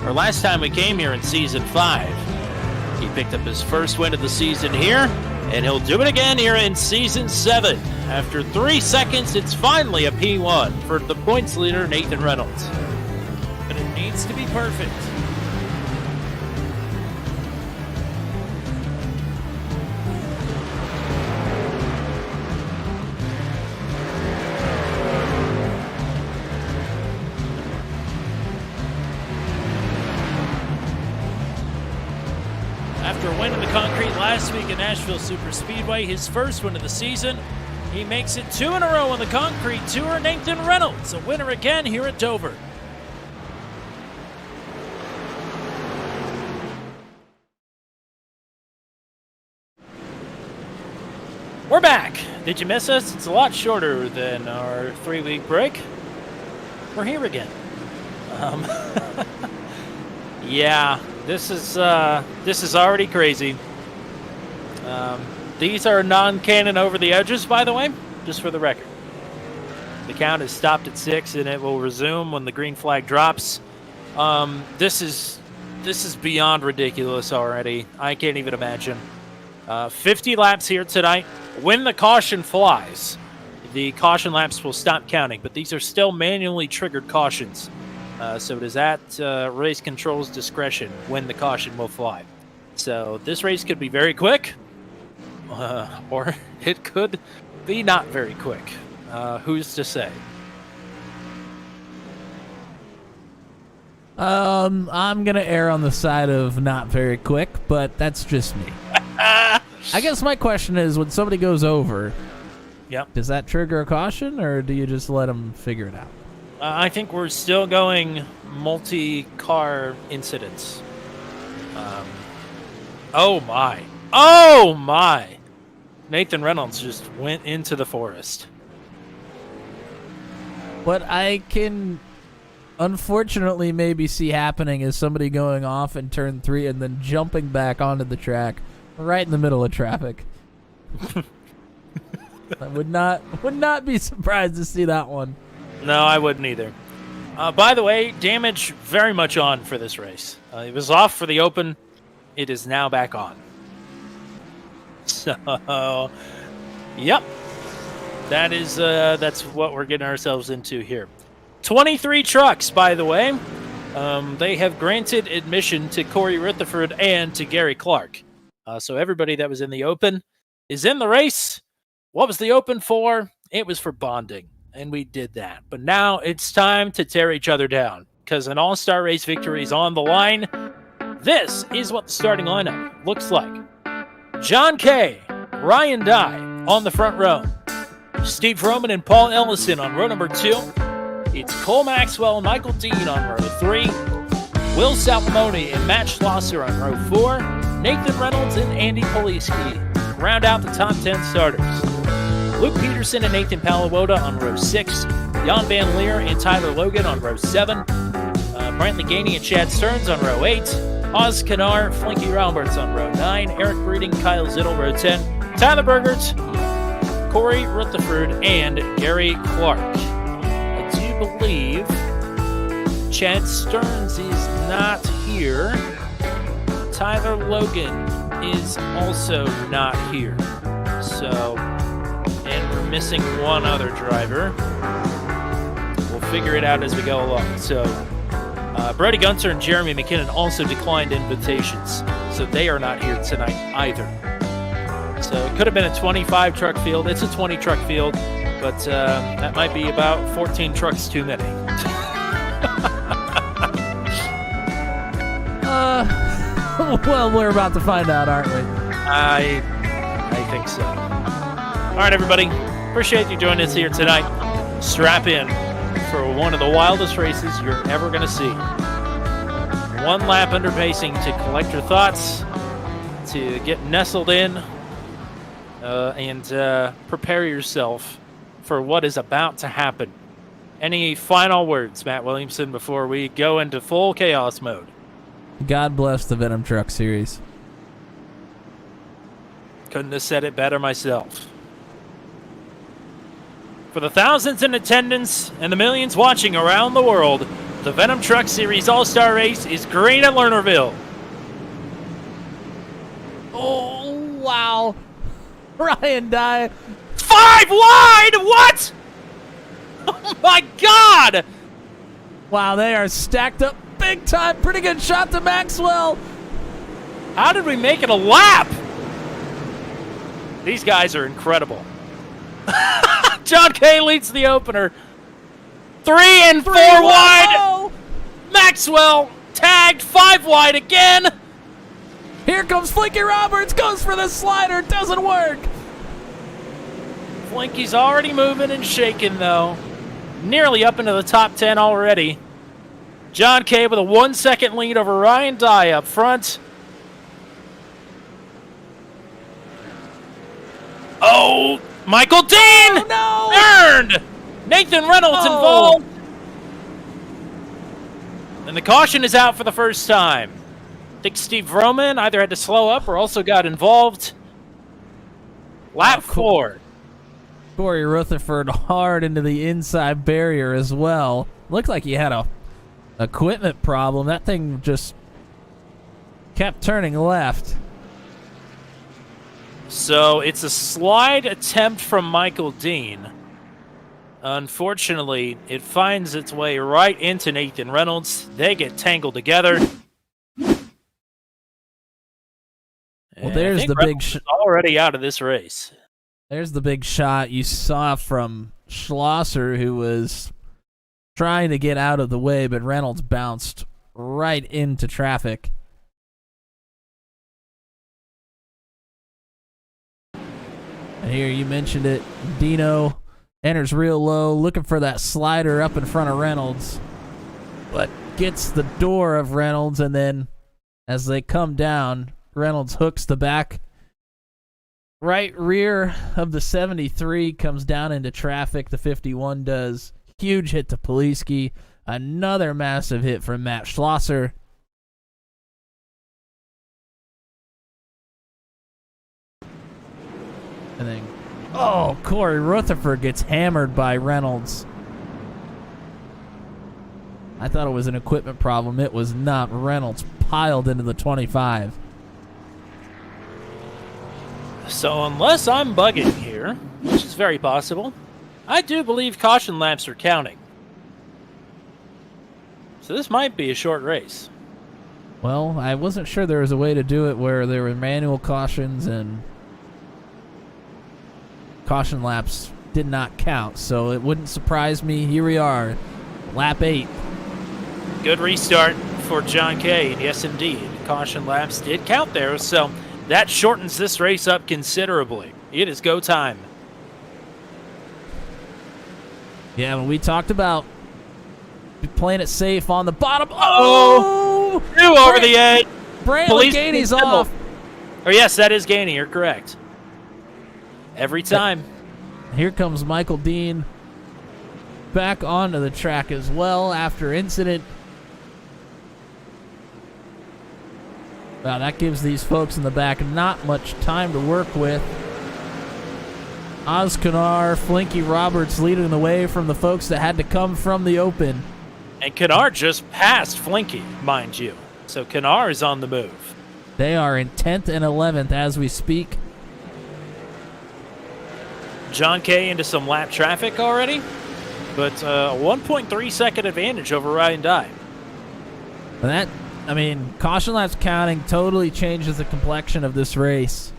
or last time we came here in Season 5. He picked up his first win of the season here, and he'll do it again here in Season 7. After 3 seconds, it's finally a P1 for the points leader, Nathan Reynolds. But it needs to be perfect. After winning the concrete last week at Nashville Super Speedway, his first win of the season, he makes it 2 in a row on the concrete tour. Nathan Reynolds, a winner again here at Dover. We're back. Did you miss us? It's a lot shorter than our 3-week break. We're here again. Yeah, this is already crazy. These are non-canon over the edges, by the way, just for the record. The count is stopped at 6, and it will resume when the green flag drops. This is beyond ridiculous already. I can't even imagine. 50 laps here tonight. When the caution flies, the caution laps will stop counting, but these are still manually triggered cautions. So it is at race control's discretion when the caution will fly. So this race could be very quick, or it could be not very quick. Who's to say? I'm gonna err on the side of not very quick, but that's just me. I guess my question is, when somebody goes over, Yep. does that trigger a caution, or do you just let them figure it out? I think we're still going multi-car incidents. Oh my. Oh my! Nathan Reynolds just went into the forest. What I can unfortunately maybe see happening is somebody going off in turn 3 and then jumping back onto the track right in the middle of traffic. I would not be surprised to see that one. No, I wouldn't either. By the way, damage very much on for this race. It was off for the open. It is now back on. So, yep. That's what we're getting ourselves into here. 23 trucks, by the way. They have granted admission to Corey Rutherford and to Gary Clark. So everybody that was in the open is in the race. What was the open for? It was for bonding, and we did that. But now it's time to tear each other down, because an all-star race victory is on the line. This is what the starting lineup looks like. John Kay, Ryan Dye on the front row. Steve Roman and Paul Ellison on row number 2. It's Cole Maxwell and Michael Dean on row 3. Will Salamone and Matt Schlosser on row 4. Nathan Reynolds and Andy Poliski round out the top 10 starters. Luke Peterson and Nathan Palawoda on row 6. Jan Van Leer and Tyler Logan on row 7. Brantley Gainey and Chad Stearns on row 8. Oz Kanar, Flinky Roberts on row 9. Eric Breeding, Kyle Zittel, row 10. Tyler Bergert, Corey Rutherford, and Gary Clark. I do believe Chad Stearns is not here. Tyler Logan is also not here. So, and we're missing one other driver. We'll figure it out as we go along. So, Brody Gunter and Jeremy McKinnon also declined invitations. So they are not here tonight either. So it could have been a 25 truck field. It's a 20 truck field, but that might be about 14 trucks too many. Well, we're about to find out, aren't we? I think so. All right, everybody. Appreciate you joining us here tonight. Strap in for one of the wildest races you're ever going to see. One lap under pacing to collect your thoughts, to get nestled in, and prepare yourself for what is about to happen. Any final words, Matt Williamson, before we go into full chaos mode? God bless the Venom Truck Series. Couldn't have said it better myself. For the thousands in attendance and the millions watching around the world, the Venom Truck Series All-Star Race is green at Lernerville. Oh, wow. Ryan Dye. 5 wide! What? Oh, my God! Wow, they are stacked up big time. Pretty good shot to Maxwell. How did we make it a lap? These guys are incredible. John Kay leads the opener. 3 and 4 wide. Oh. Maxwell tagged 5 wide again. Here comes Flinky Roberts, goes for the slider, doesn't work. Flinky's already moving and shaking, though. Nearly up into the top 10 already. John Kay with a 1 second lead over Ryan Dye up front. Oh, Michael Dean! Oh, no! Earned! Nathan Reynolds Oh. involved. And the caution is out for the first time. I think Steve Vroman either had to slow up or also got involved. Lap cool. 4. Corey Rutherford hard into the inside barrier as well. Looked like he had a equipment problem. That thing just kept turning left. So it's a slide attempt from Michael Dean. Unfortunately, it finds its way right into Nathan Reynolds. They get tangled together. Well, there's the big shot. Already out of this race. There's the big shot you saw from Schlosser, who was trying to get out of the way, but Reynolds bounced right into traffic. And here you mentioned it, Dino enters real low, looking for that slider up in front of Reynolds, but gets the door of Reynolds, and then as they come down, Reynolds hooks the back right rear of the 73, comes down into traffic. The 51 does. Huge hit to Poliski. Another massive hit from Matt Schlosser. And then, Corey Rutherford gets hammered by Reynolds. I thought it was an equipment problem. It was not. Reynolds piled into the 25. So unless I'm bugging here, which is very possible, I do believe caution laps are counting. So this might be a short race. Well, I wasn't sure there was a way to do it where there were manual cautions and caution laps did not count, so it wouldn't surprise me. Here we are, lap 8. Good restart for John Kay. Yes, indeed. Caution laps did count there, so that shortens this race up considerably. It is go time. Yeah, when we talked about playing it safe on the bottom. Two over the edge. Brandon Gainey's off. Oh, yes, that is Gainey. You're correct. Every time. Here comes Michael Dean back onto the track as well after incident. Wow, that gives these folks in the back not much time to work with. Oz Kanar, Flinky Roberts leading the way from the folks that had to come from the open. And Kanar just passed Flinky, mind you. So Kanar is on the move. They are in 10th and 11th as we speak. John Kay into some lap traffic already, but a 1.3 second advantage over Ryan Dye. Caution laps counting totally changes the complexion of this race.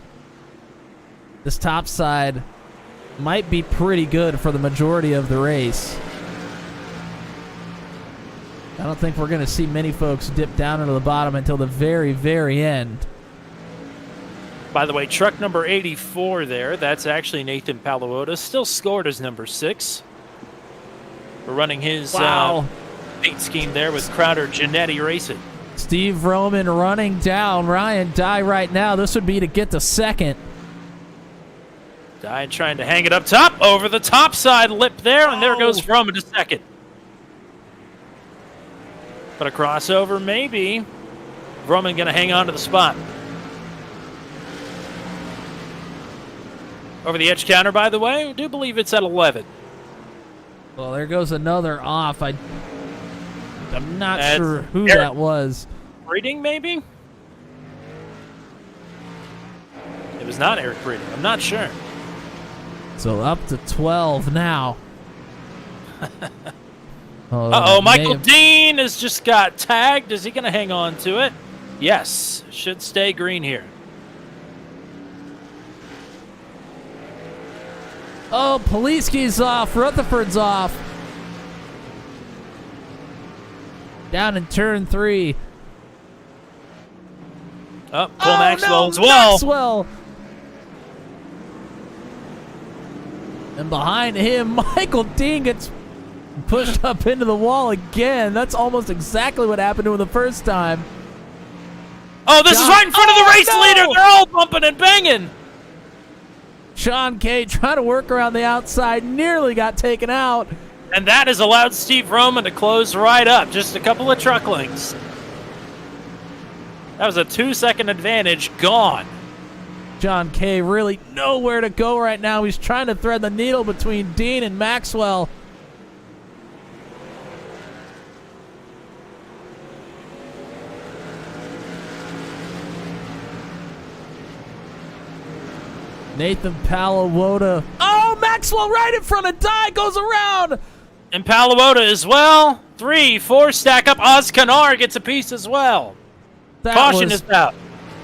This top side might be pretty good for the majority of the race. I don't think we're going to see many folks dip down into the bottom until the very, very end. By the way, truck number 84 there, that's actually Nathan Paluota, still scored as number 6. We're running his paint scheme there with Crowder Giannetti Racing. Steve Roman running down Ryan Dye right now. This would be to get to second. Dye trying to hang it up top, over the top side lip there, and there goes Roman to second. But a crossover, maybe. Roman going to hang on to the spot. Over the edge counter, by the way, I do believe it's at 11. Well, there goes another off. I'm not sure who Eric that was. Breeding, maybe? It was not Eric Breeding. I'm not sure. So up to 12 now. Michael Dean has just got tagged. Is he going to hang on to it? Yes. Should stay green here. Oh, Poliski's off. Rutherford's off. Down in turn 3. Oh, Cole Maxwell as well. Maxwell. And behind him, Michael Dean gets pushed up into the wall again. That's almost exactly what happened to him the first time. Oh, this is right in front of the race leader. They're all bumping and banging. Sean Kay trying to work around the outside, nearly got taken out. And that has allowed Steve Roman to close right up. Just a couple of truck lengths. That was a 2-second advantage gone. John Kay really nowhere to go right now. He's trying to thread the needle between Dean and Maxwell. Nathan Palawota. Oh, Maxwell right in front of Dye, goes around. And Palawota as well. 3, 4 stack up. Oz Kanar gets a piece as well. Caution is out.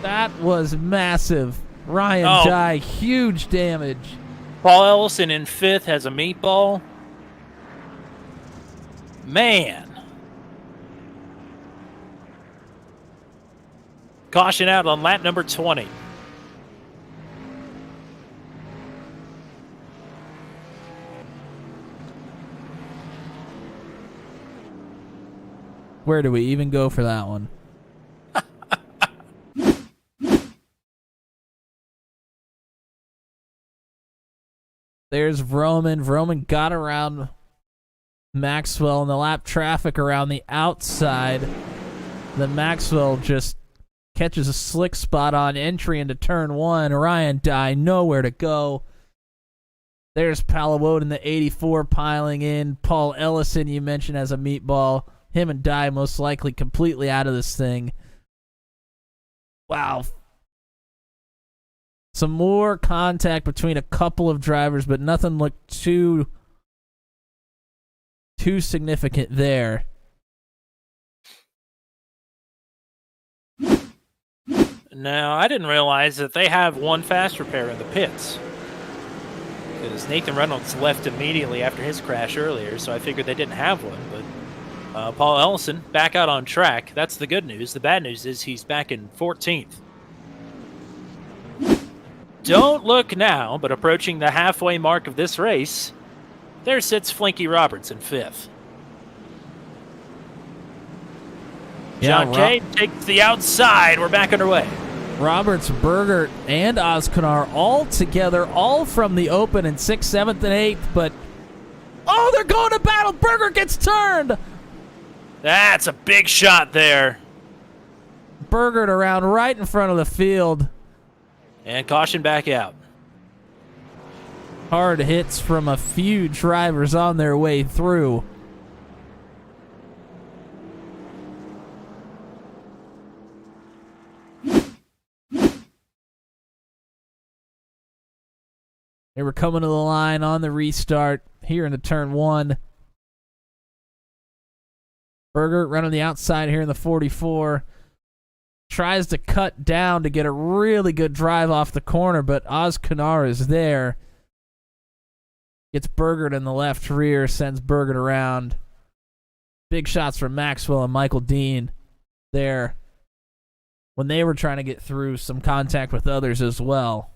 That was massive. Ryan Dye, huge damage. Paul Ellison in 5th has a meatball. Man. Caution out on lap number 20. Where do we even go for that one? There's Vroman. Vroman got around Maxwell in the lap traffic around the outside. Then Maxwell just catches a slick spot on entry into turn 1. Ryan Dye, nowhere to go. There's Palawode in the 84 piling in. Paul Ellison, you mentioned, as a meatball. Him and Dye most likely completely out of this thing. Wow. Some more contact between a couple of drivers, but nothing looked too significant there. Now, I didn't realize that they have one fast repair in the pits. Because Nathan Reynolds left immediately after his crash earlier, so I figured they didn't have one. But Paul Ellison back out on track. That's the good news. The bad news is he's back in 14th. Don't look now, but approaching the halfway mark of this race, there sits Flinky Roberts in 5th. John Kay takes the outside. We're back underway. Roberts, Bergert, and Oskanar all together, all from the open in 6th, 7th, and 8th, but oh, they're going to battle. Bergert gets turned. That's a big shot there. Bergert around right in front of the field. And caution back out. Hard hits from a few drivers on their way through. They were coming to the line on the restart here into turn 1. Bergert running the outside here in the 44. Tries to cut down to get a really good drive off the corner, but Oz Kanar is there. Gets Bergert in the left rear, sends Bergert around. Big shots from Maxwell and Michael Dean there when they were trying to get through some contact with others as well.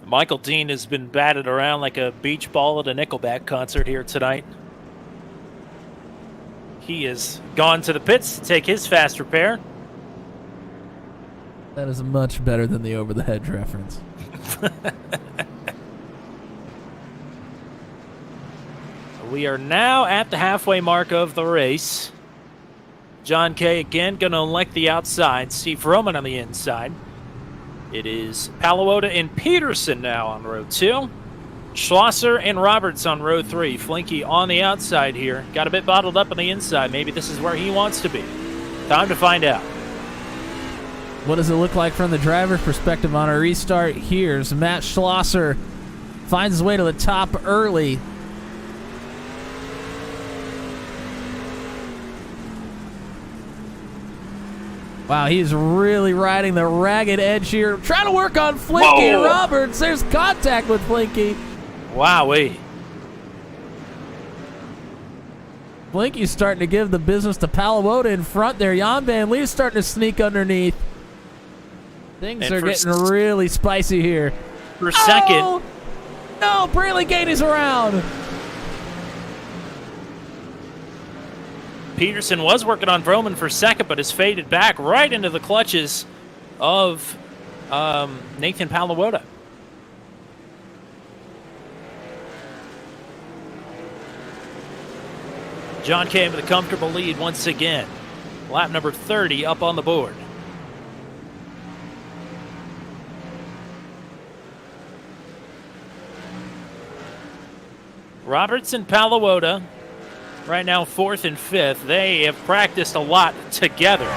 Michael Dean has been batted around like a beach ball at a Nickelback concert here tonight. He has gone to the pits to take his fast repair. That is much better than the over-the-hedge reference. We are now at the halfway mark of the race. John Kay again going to elect the outside. Steve Roman on the inside. It is Palawota and Peterson now on row 2. Schlosser and Roberts on row 3. Flinky on the outside here. Got a bit bottled up on the inside. Maybe this is where he wants to be. Time to find out. What does it look like from the driver's perspective on a restart? Here's Matt Schlosser. Finds his way to the top early. Wow, he's really riding the ragged edge here. Trying to work on Flinky. Whoa. Roberts. There's contact with Flinky. Wowee. Blinky's starting to give the business to Paliwoda in front there. Jan Van Lee's starting to sneak underneath. Things And are for getting really spicy here. For second, Oh! No, Braley Gainey's around. Peterson was working on Vroman for second, but has faded back right into the clutches of Nathan Paliwoda. John Kay with a comfortable lead once again. Lap number 30 up on the board. Roberts and Paliwoda, right now 4th and 5th. They have practiced a lot together.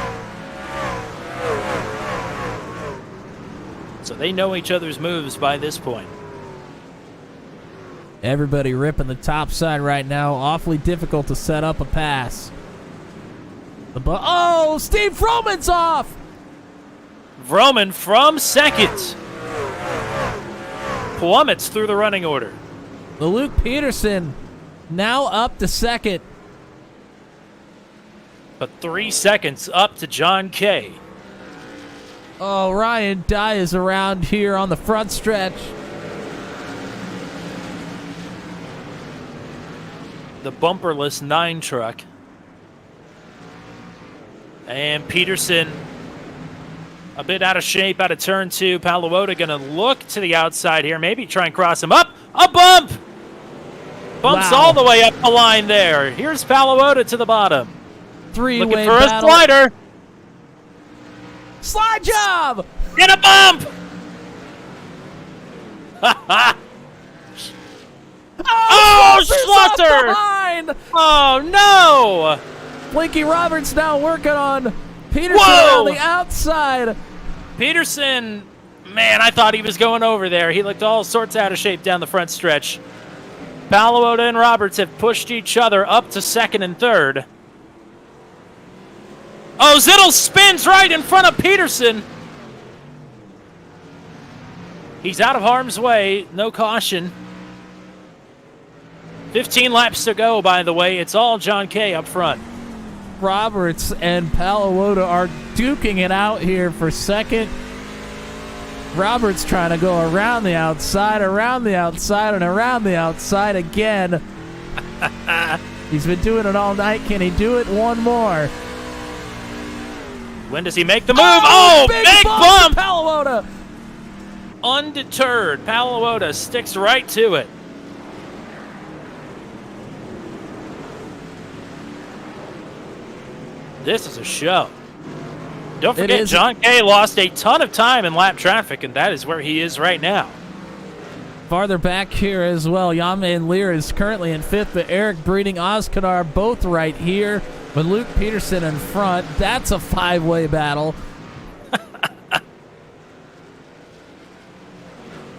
So they know each other's moves by this point. Everybody ripping the top side right now. Awfully difficult to set up a pass. Oh, Steve Vroman's off. Vroman from second. Plummets through the running order. The Luke Peterson now up to second. But 3 seconds up to John Kay. Oh, Ryan Dye is around here on the front stretch. The bumperless 9 truck. And Peterson a bit out of shape, out of turn 2. Paliwoda going to look to the outside here. Maybe try and cross him up. A bump! Bumps Wow. all the way up the line there. Here's Paliwoda to the bottom. Three-way Looking for battle. a slider. Slide job! And a bump! Oh, Schlosser! Behind! Oh, no! Blinky Roberts now working on Peterson Whoa! on the outside. Peterson, man, I thought he was going over there. He looked all sorts out of shape down the front stretch. Paliwoda and Roberts have pushed each other up to second and third. Oh, Zittel spins right in front of Peterson. He's out of harm's way. No caution. 15 laps to go, by the way. It's all John Kay up front. Roberts and Paliwoda are duking it out here for second. Roberts trying to go around the outside, and around the outside again. He's been doing it all night. Can he do it one more? When does he make the move? Oh, big bump! for Paliwoda. Undeterred, Paliwoda sticks right to it. This is a show. Don't It forget, is. John Kay lost a ton of time in lap traffic, and that is where he is right now. Farther back here as well, Jan Van Leer is currently in fifth, but Eric Breeding, Oskanar both right here with Luke Peterson in front. That's a five-way battle.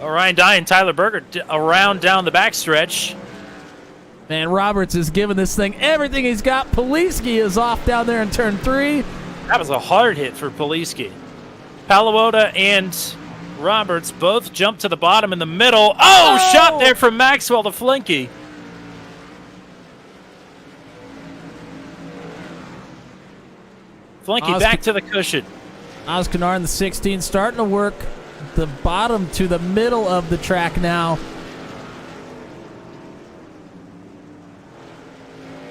Ryan Dye and Tyler Berger around down the backstretch. Man, Roberts is giving this thing everything he's got. Poliski is off down there in turn 3. That was a hard hit for Poliski. Paliwoda and Roberts both jump to the bottom in the middle. Oh, shot there from Maxwell to Flinky. Flinky back to the cushion. Oskanar in the 16, starting to work the bottom to the middle of the track now.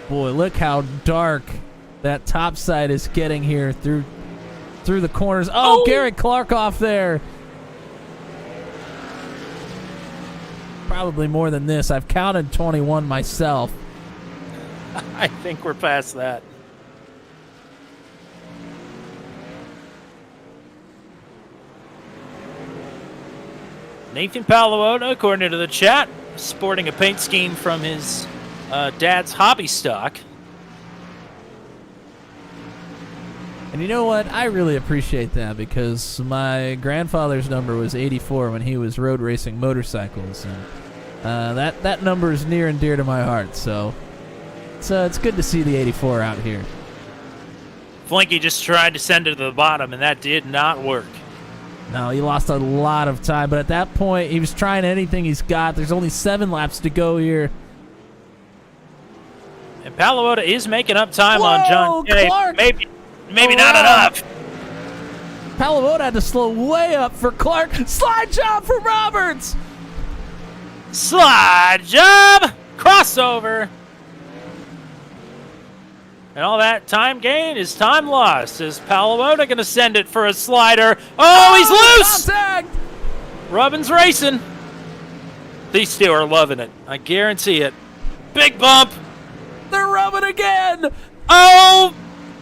Boy, look how dark that top side is getting here through the corners. Oh, Garrett Clark off there. Probably more than this. I've counted 21 myself. I think we're past that. Nathan Paliwoda, according to the chat, sporting a paint scheme from his dad's hobby stock. And you know what? I really appreciate that because my grandfather's number was 84 when he was road racing motorcycles, and that number is near and dear to my heart. So it's good to see the 84 out here. Flinky just tried to send it to the bottom, and that did not work. No, he lost a lot of time, but at that point, he was trying anything he's got. There's only 7 laps to go here. And Palawoda is making up time on Whoa, John Kay. Clark! Maybe not Around. enough. Palawoda had to slow way up for Clark. Slide job from Roberts. Slide job, crossover. And all that time gain is time lost. Is Palawoda going to send it for a slider? Oh, he's loose! Contact. Rubbin's racing. These two are loving it. I guarantee it. Big bump. They're rubbing again. Oh,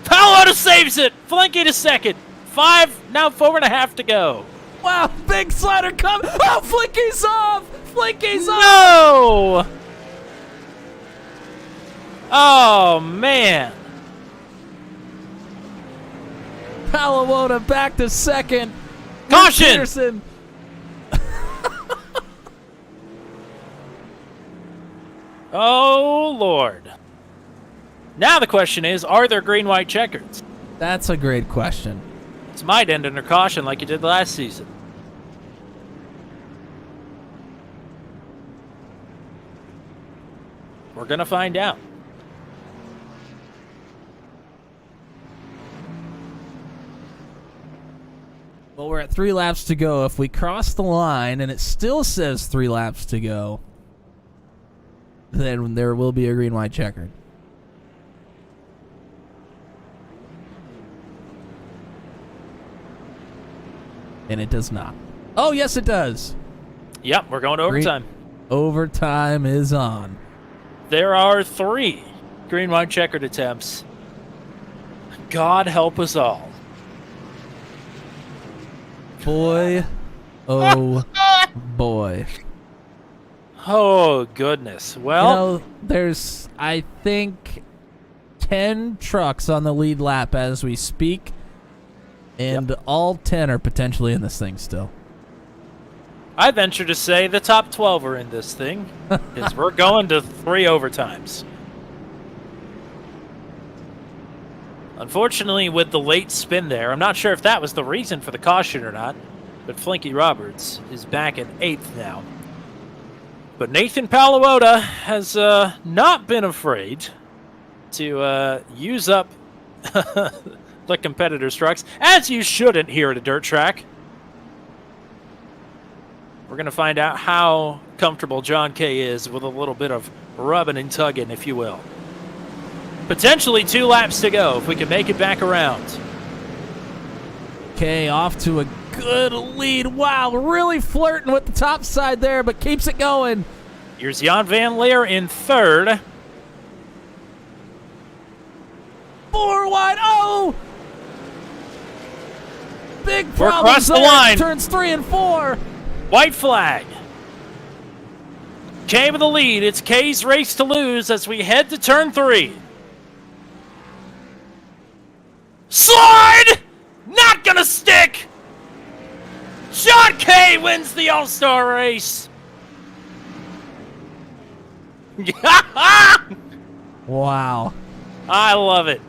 Palawoda saves it. Flinky to second. 5, now 4.5 to go. Wow, big slider come. Oh, Flinky's off. Flinky's off. No! Oh, man. Palawoda back to second. Caution! Peterson. Oh, Lord. Now the question is, are there green-white checkers? That's a great question. This might end under caution like it did last season. We're going to find out. Well, we're at 3 laps to go. If we cross the line and it still says 3 laps to go, then there will be a green-white checkered. And it does not. Oh, yes, it does. Yep, we're going to overtime. Overtime is on. There are 3 green-white checkered attempts. God help us all. Boy, oh boy. Oh, goodness. Well, You know, there's, I think, 10 trucks on the lead lap as we speak, and all 10 are potentially in this thing still. I venture to say the top 12 are in this thing, because we're going to 3 overtimes. Unfortunately, with the late spin there, I'm not sure if that was the reason for the caution or not, but Flinky Roberts is back in 8th now. But Nathan Palawoda has not been afraid to use up the competitors' trucks, as you shouldn't here at a dirt track. We're going to find out how comfortable John Kay is with a little bit of rubbing and tugging, if you will. Potentially 2 laps to go if we can make it back around. Okay, off to a good lead. Wow, really flirting with the top side there, but keeps it going. Here's Jan Van Leer in 3rd. 4 wide. Oh! Big We're problems across the there. line. Turns 3 and 4. White flag. Kay with the lead. It's Kay's race to lose as we head to turn 3. Slide! Not gonna stick! John Kay wins the All-Star race. Wow. I love it.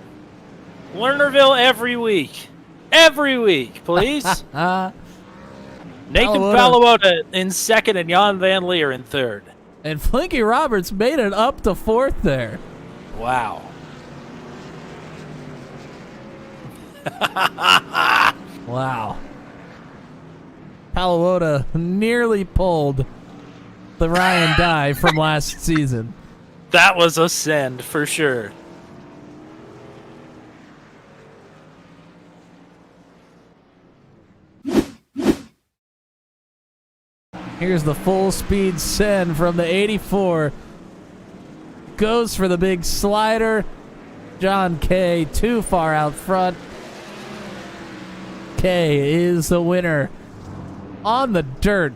Lernerville every week. Every week, please. Nathan Palawoda in 2nd and Jan Van Leer in 3rd. And Flinky Roberts made it up to 4th there. Wow. Wow. Palawoda nearly pulled the Ryan Dye from last season. That was a send for sure. Here's the full speed send from the 84. Goes for the big slider. John Kay too far out front. Kay is the winner on the dirt.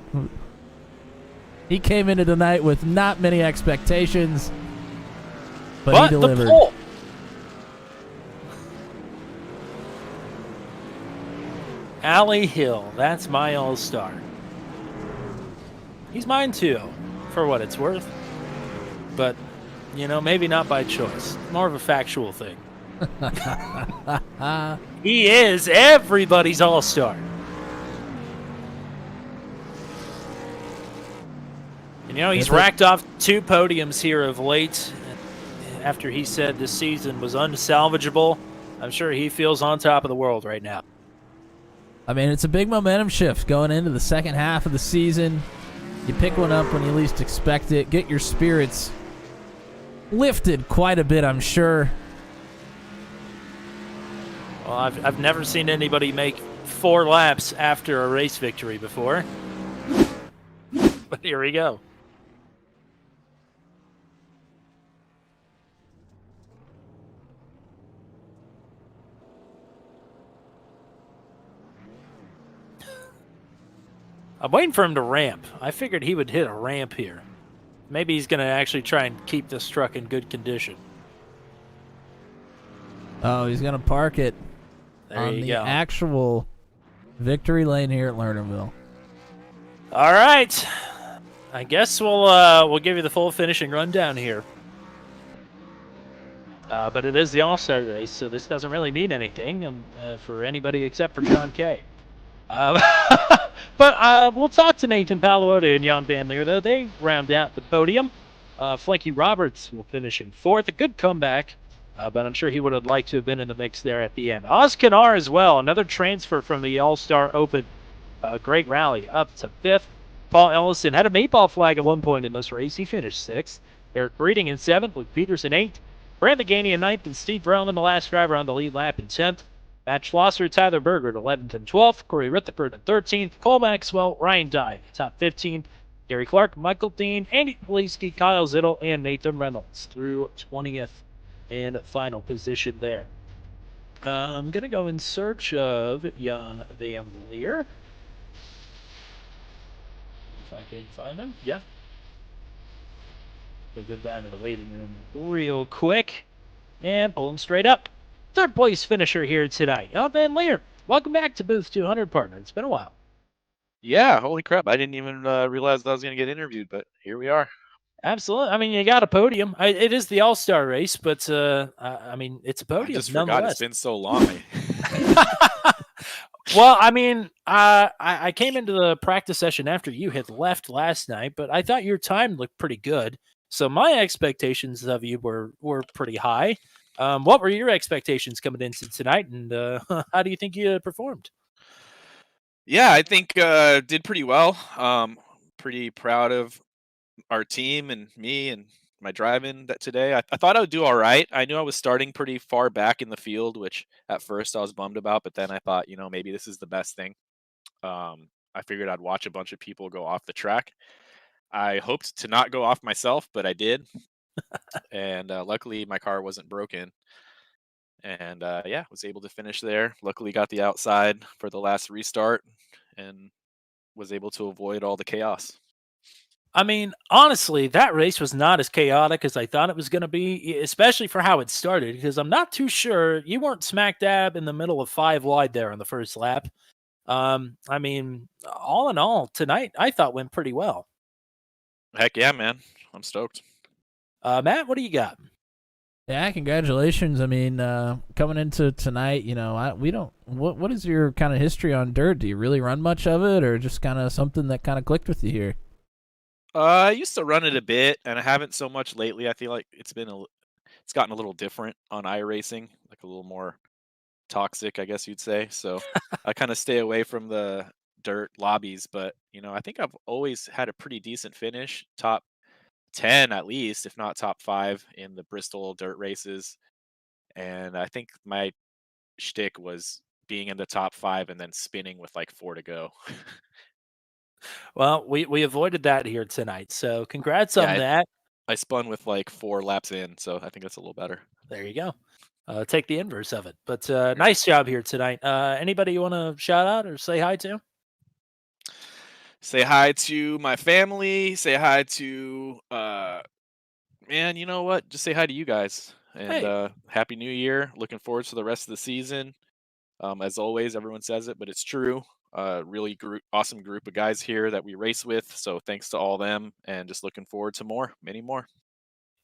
He came into the night with not many expectations, but he delivered. The pole. Allie Hill, that's my all-star. He's mine too, for what it's worth. But, you know, maybe not by choice. More of a factual thing. He is everybody's all-star. And, you know, he's racked off 2 podiums here of late. after he said this season was unsalvageable. I'm sure he feels on top of the world right now. I mean, it's a big momentum shift going into the second half of the season. You pick one up when you least expect it. Get your spirits lifted quite a bit, I'm sure. Well, I've never seen anybody make 4 laps after a race victory before. But here we go. I'm waiting for him to ramp. I figured he would hit a ramp here. Maybe he's going to actually try and keep this truck in good condition. Oh, he's going to park it There on you the go. actual victory lane here at Lernerville. All right. I guess we'll give you the full finishing rundown here. But it is the All-Star race, so this doesn't really mean anything for anybody except for John Kay. But we'll talk to Nathan Palotta and Jan Van Leer, though. They round out the podium. Flanky Roberts will finish in 4th. A good comeback, but I'm sure he would have liked to have been in the mix there at the end. Oz Kanar as well, another transfer from the All-Star Open. Great rally, up to 5th. Paul Ellison had a 8-ball flag at one point in this race. He finished 6th. Eric Breeding in 7th, Luke Peterson 8th. Brandon Gainey in 9th, and Steve Brown, the last driver on the lead lap, in 10th. Matt Schlosser, Tyler Berger at 11th and 12th. Corey Rutherford at 13th. Cole Maxwell, Ryan Dye, top 15. Gary Clark, Michael Dean, Andy Poliski, Kyle Zittel, and Nathan Reynolds through 20th and final position there. I'm going to go in search of Jan Van Leer. If I can find him. Yeah. We'll go down to the waiting room real quick and pull him straight up. 3rd place finisher here tonight, Jan Van Leer. Welcome back to Booth 200, partner. It's been a while. Yeah, holy crap! I didn't even realize that I was going to get interviewed, but here we are. Absolutely. I mean, you got a podium. It is the All-Star race, but I mean, it's a I podium just forgot nonetheless. it's been so long. Well, I mean, I came into the practice session after you had left last night, but I thought your time looked pretty good. So my expectations of you were pretty high. What were your expectations coming into tonight, and how do you think you performed? Yeah, I think did pretty well. Pretty proud of our team and me and my driving that today. I thought I would do all right. I knew I was starting pretty far back in the field, which at first I was bummed about, but then I thought, maybe this is the best thing. I figured I'd watch a bunch of people go off the track. I hoped to not go off myself, but I did. And luckily my car wasn't broken. And yeah, was able to finish there. Luckily got the outside for the last restart and was able to avoid all the chaos. I mean, honestly, that race was not as chaotic as I thought it was going to be, especially for how it started, because I'm not too sure you weren't smack dab in the middle of 5 wide there on the first lap. I mean, all in all, tonight I thought went pretty well. Heck yeah, man. I'm stoked. Matt, what do you got? Yeah, congratulations. I mean, coming into tonight, what is your kind of history on dirt? Do you really run much of it, or just kind of something that kind of clicked with you here? I used to run it a bit, and I haven't so much lately. I feel like it's gotten a little different on iRacing, like a little more toxic, I guess you'd say. So I kind of stay away from the dirt lobbies, but I think I've always had a pretty decent finish, top 10 at least, if not top 5 in the Bristol dirt races. And I think my shtick was being in the top 5 and then spinning with like 4 to go. Well, we avoided that here tonight, so congrats on that. I spun with like 4 laps in, so I think that's a little better. There you go. Take the inverse of it. But nice job here tonight. Anybody you want to shout out or say hi to? Say hi to my family. Say hi to, man, you know what? Just say hi to you guys. And Hey. Happy New Year. Looking forward to the rest of the season. As always, everyone says it, but it's true. Really awesome group of guys here that we race with. So thanks to all them, and just looking forward to many more.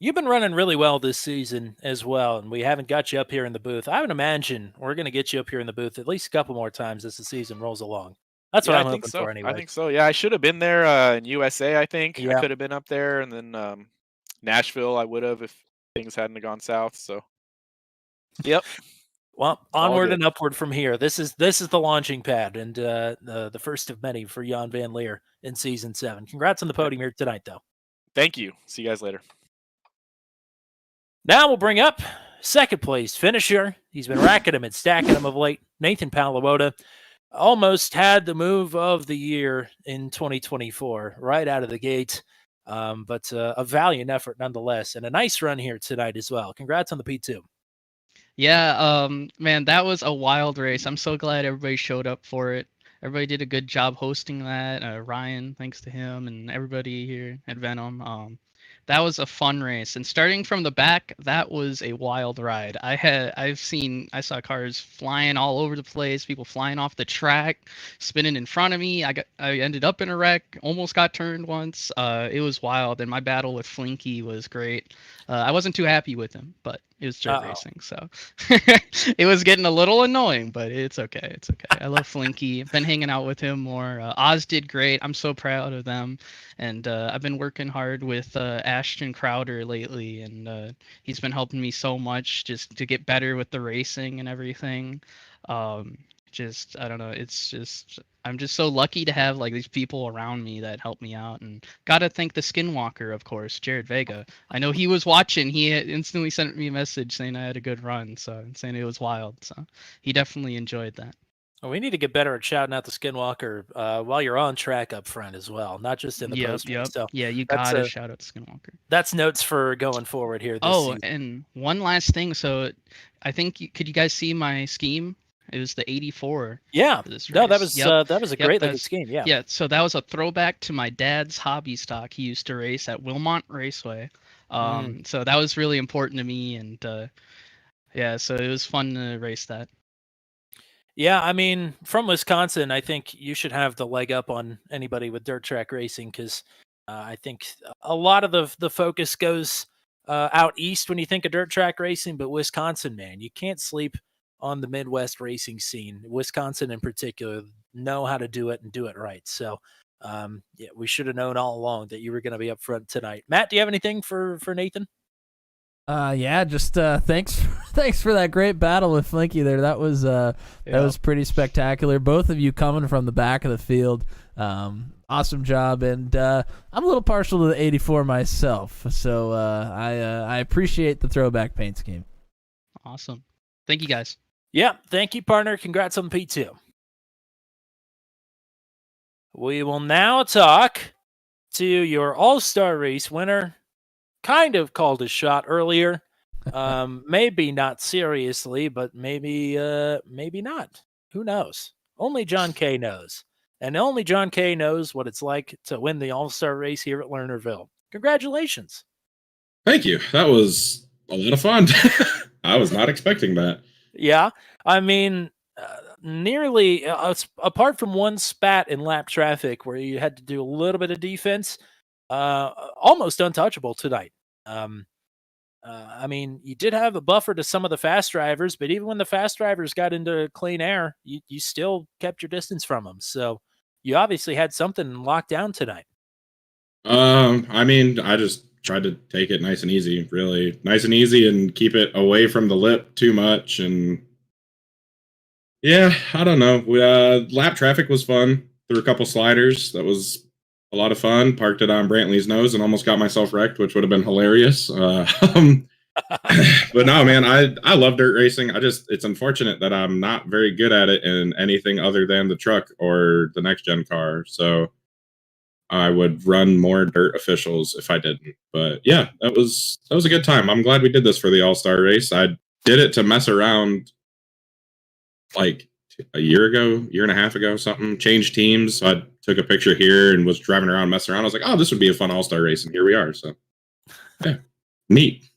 You've been running really well this season as well, and we haven't got you up here in the booth. I would imagine we're going to get you up here in the booth at least a couple more times as the season rolls along. That's what I'm I think hoping so. for anyway. I think so. Yeah, I should have been there in USA, I think. Yeah. I could have been up there, and then Nashville I would have if things hadn't gone south. So, yep. Well, all onward good. and upward from here. This is the launching pad and the first of many for Jan Van Leer in season 7. Congrats on the podium here tonight, though. Thank you. See you guys later. Now we'll bring up second place finisher. He's been racking them and stacking them of late. Nathan Palawota almost had the move of the year in 2024 right out of the gate. But a valiant effort nonetheless, and a nice run here tonight as well. Congrats on the P2. Yeah, man, that was a wild race. I'm so glad everybody showed up for it. Everybody did a good job hosting that. Ryan, thanks to him, and everybody here at Venom. That was a fun race, and starting from the back, that was a wild ride. I saw cars flying all over the place, people flying off the track, spinning in front of me. I ended up in a wreck, almost got turned once. It was wild, and my battle with Flinky was great. I wasn't too happy with him, but it was dirt racing, so it was getting a little annoying, but it's okay. It's okay. I love Flinky. Been hanging out with him more. Oz did great. I'm so proud of them. And I've been working hard with Ashton Crowder lately, and he's been helping me so much just to get better with the racing and everything. I don't know. I'm just so lucky to have like these people around me that help me out, and gotta thank the Skinwalker, of course, Jared Vega. I know he was watching. He had instantly sent me a message saying I had a good run, so saying it was wild. So he definitely enjoyed that. Well, we need to get better at shouting out the Skinwalker while you're on track up front as well, not just in the post. Yep. So yeah, you gotta shout out Skinwalker. That's notes for going forward here. This season. And one last thing. So I think could you guys see my scheme? It was the 84. Yeah. For this race. No, that was a great looking that's scheme. Yeah. Yeah. So that was a throwback to my dad's hobby stock. He used to race at Wilmont Raceway. So that was really important to me, and so it was fun to race that. Yeah, I mean, from Wisconsin, I think you should have the leg up on anybody with dirt track racing, because I think a lot of the focus goes out east when you think of dirt track racing, but Wisconsin, man, you can't sleep on the Midwest racing scene. Wisconsin in particular know how to do it and do it right. So we should have known all along that you were going to be up front tonight. Matt, do you have anything for Nathan? Just thanks for that great battle with Flinky there. That was pretty spectacular. Both of you coming from the back of the field. Awesome job, and I'm a little partial to the 84 myself, so I appreciate the throwback paint scheme. Awesome. Thank you, guys. Yeah, thank you, partner. Congrats on the P2. We will now talk to your All-Star Race winner. Kind of called his shot earlier. Maybe not seriously, but maybe not. Who knows? Only John K knows. And only John K knows what it's like to win the All-Star Race here at Lernerville. Congratulations. Thank you. That was a lot of fun. I was not expecting that. Yeah. I mean, nearly, apart from one spat in lap traffic where you had to do a little bit of defense, almost untouchable tonight. I mean, you did have a buffer to some of the fast drivers, but even when the fast drivers got into clean air, you still kept your distance from them. So you obviously had something locked down tonight. I mean, I just tried to take it nice and easy, really nice and easy, and keep it away from the lip too much. And yeah, I don't know. Lap traffic was fun. Threw a couple sliders. That was a lot of fun. Parked it on Brantley's nose and almost got myself wrecked, which would have been hilarious. But no, man, I love dirt racing. It's unfortunate that I'm not very good at it in anything other than the truck or the next gen car. So I would run more dirt officials if I didn't. But yeah, that was a good time. I'm glad we did this for the All-Star Race. I did it to mess around like a year and a half ago, something. Changed teams. So I took a picture here and was driving around, messing around. I was like, oh, this would be a fun All-Star Race. And here we are. So yeah, neat.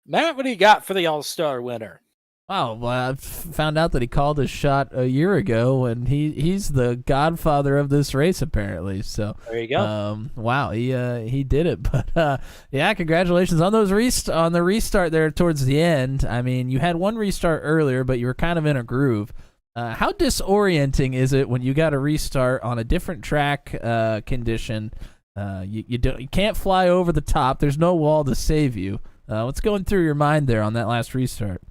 Matt, what do you got for the All-Star winner? Wow, well, I found out that he called his shot a year ago, and he's the godfather of this race apparently. So there you go. Wow, he did it. But yeah, congratulations on on the restart there towards the end. I mean, you had one restart earlier, but you were kind of in a groove. How disorienting is it when you got to restart on a different track condition? You can't fly over the top. There's no wall to save you. What's going through your mind there on that last restart?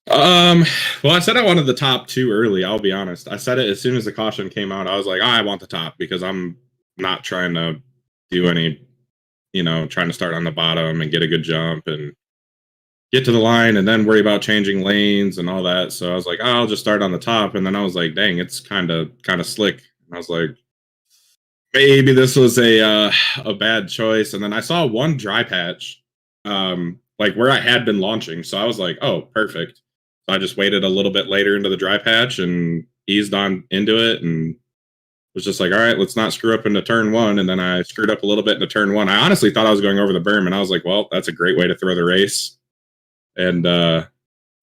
Well, I said I wanted the top too early. I'll be honest. I said it as soon as the caution came out. I was like, I want the top because I'm not trying to do any, trying to start on the bottom and get a good jump and get to the line and then worry about changing lanes and all that. So I was like, I'll just start on the top. And then I was like, dang, it's kind of slick. And I was like, maybe this was a bad choice. And then I saw one dry patch, like where I had been launching. So I was like, oh, perfect. So I just waited a little bit later into the dry patch and eased on into it and was just like, all right, let's not screw up into turn one. And then I screwed up a little bit into turn one. I honestly thought I was going over the berm and I was like, well, that's a great way to throw the race. And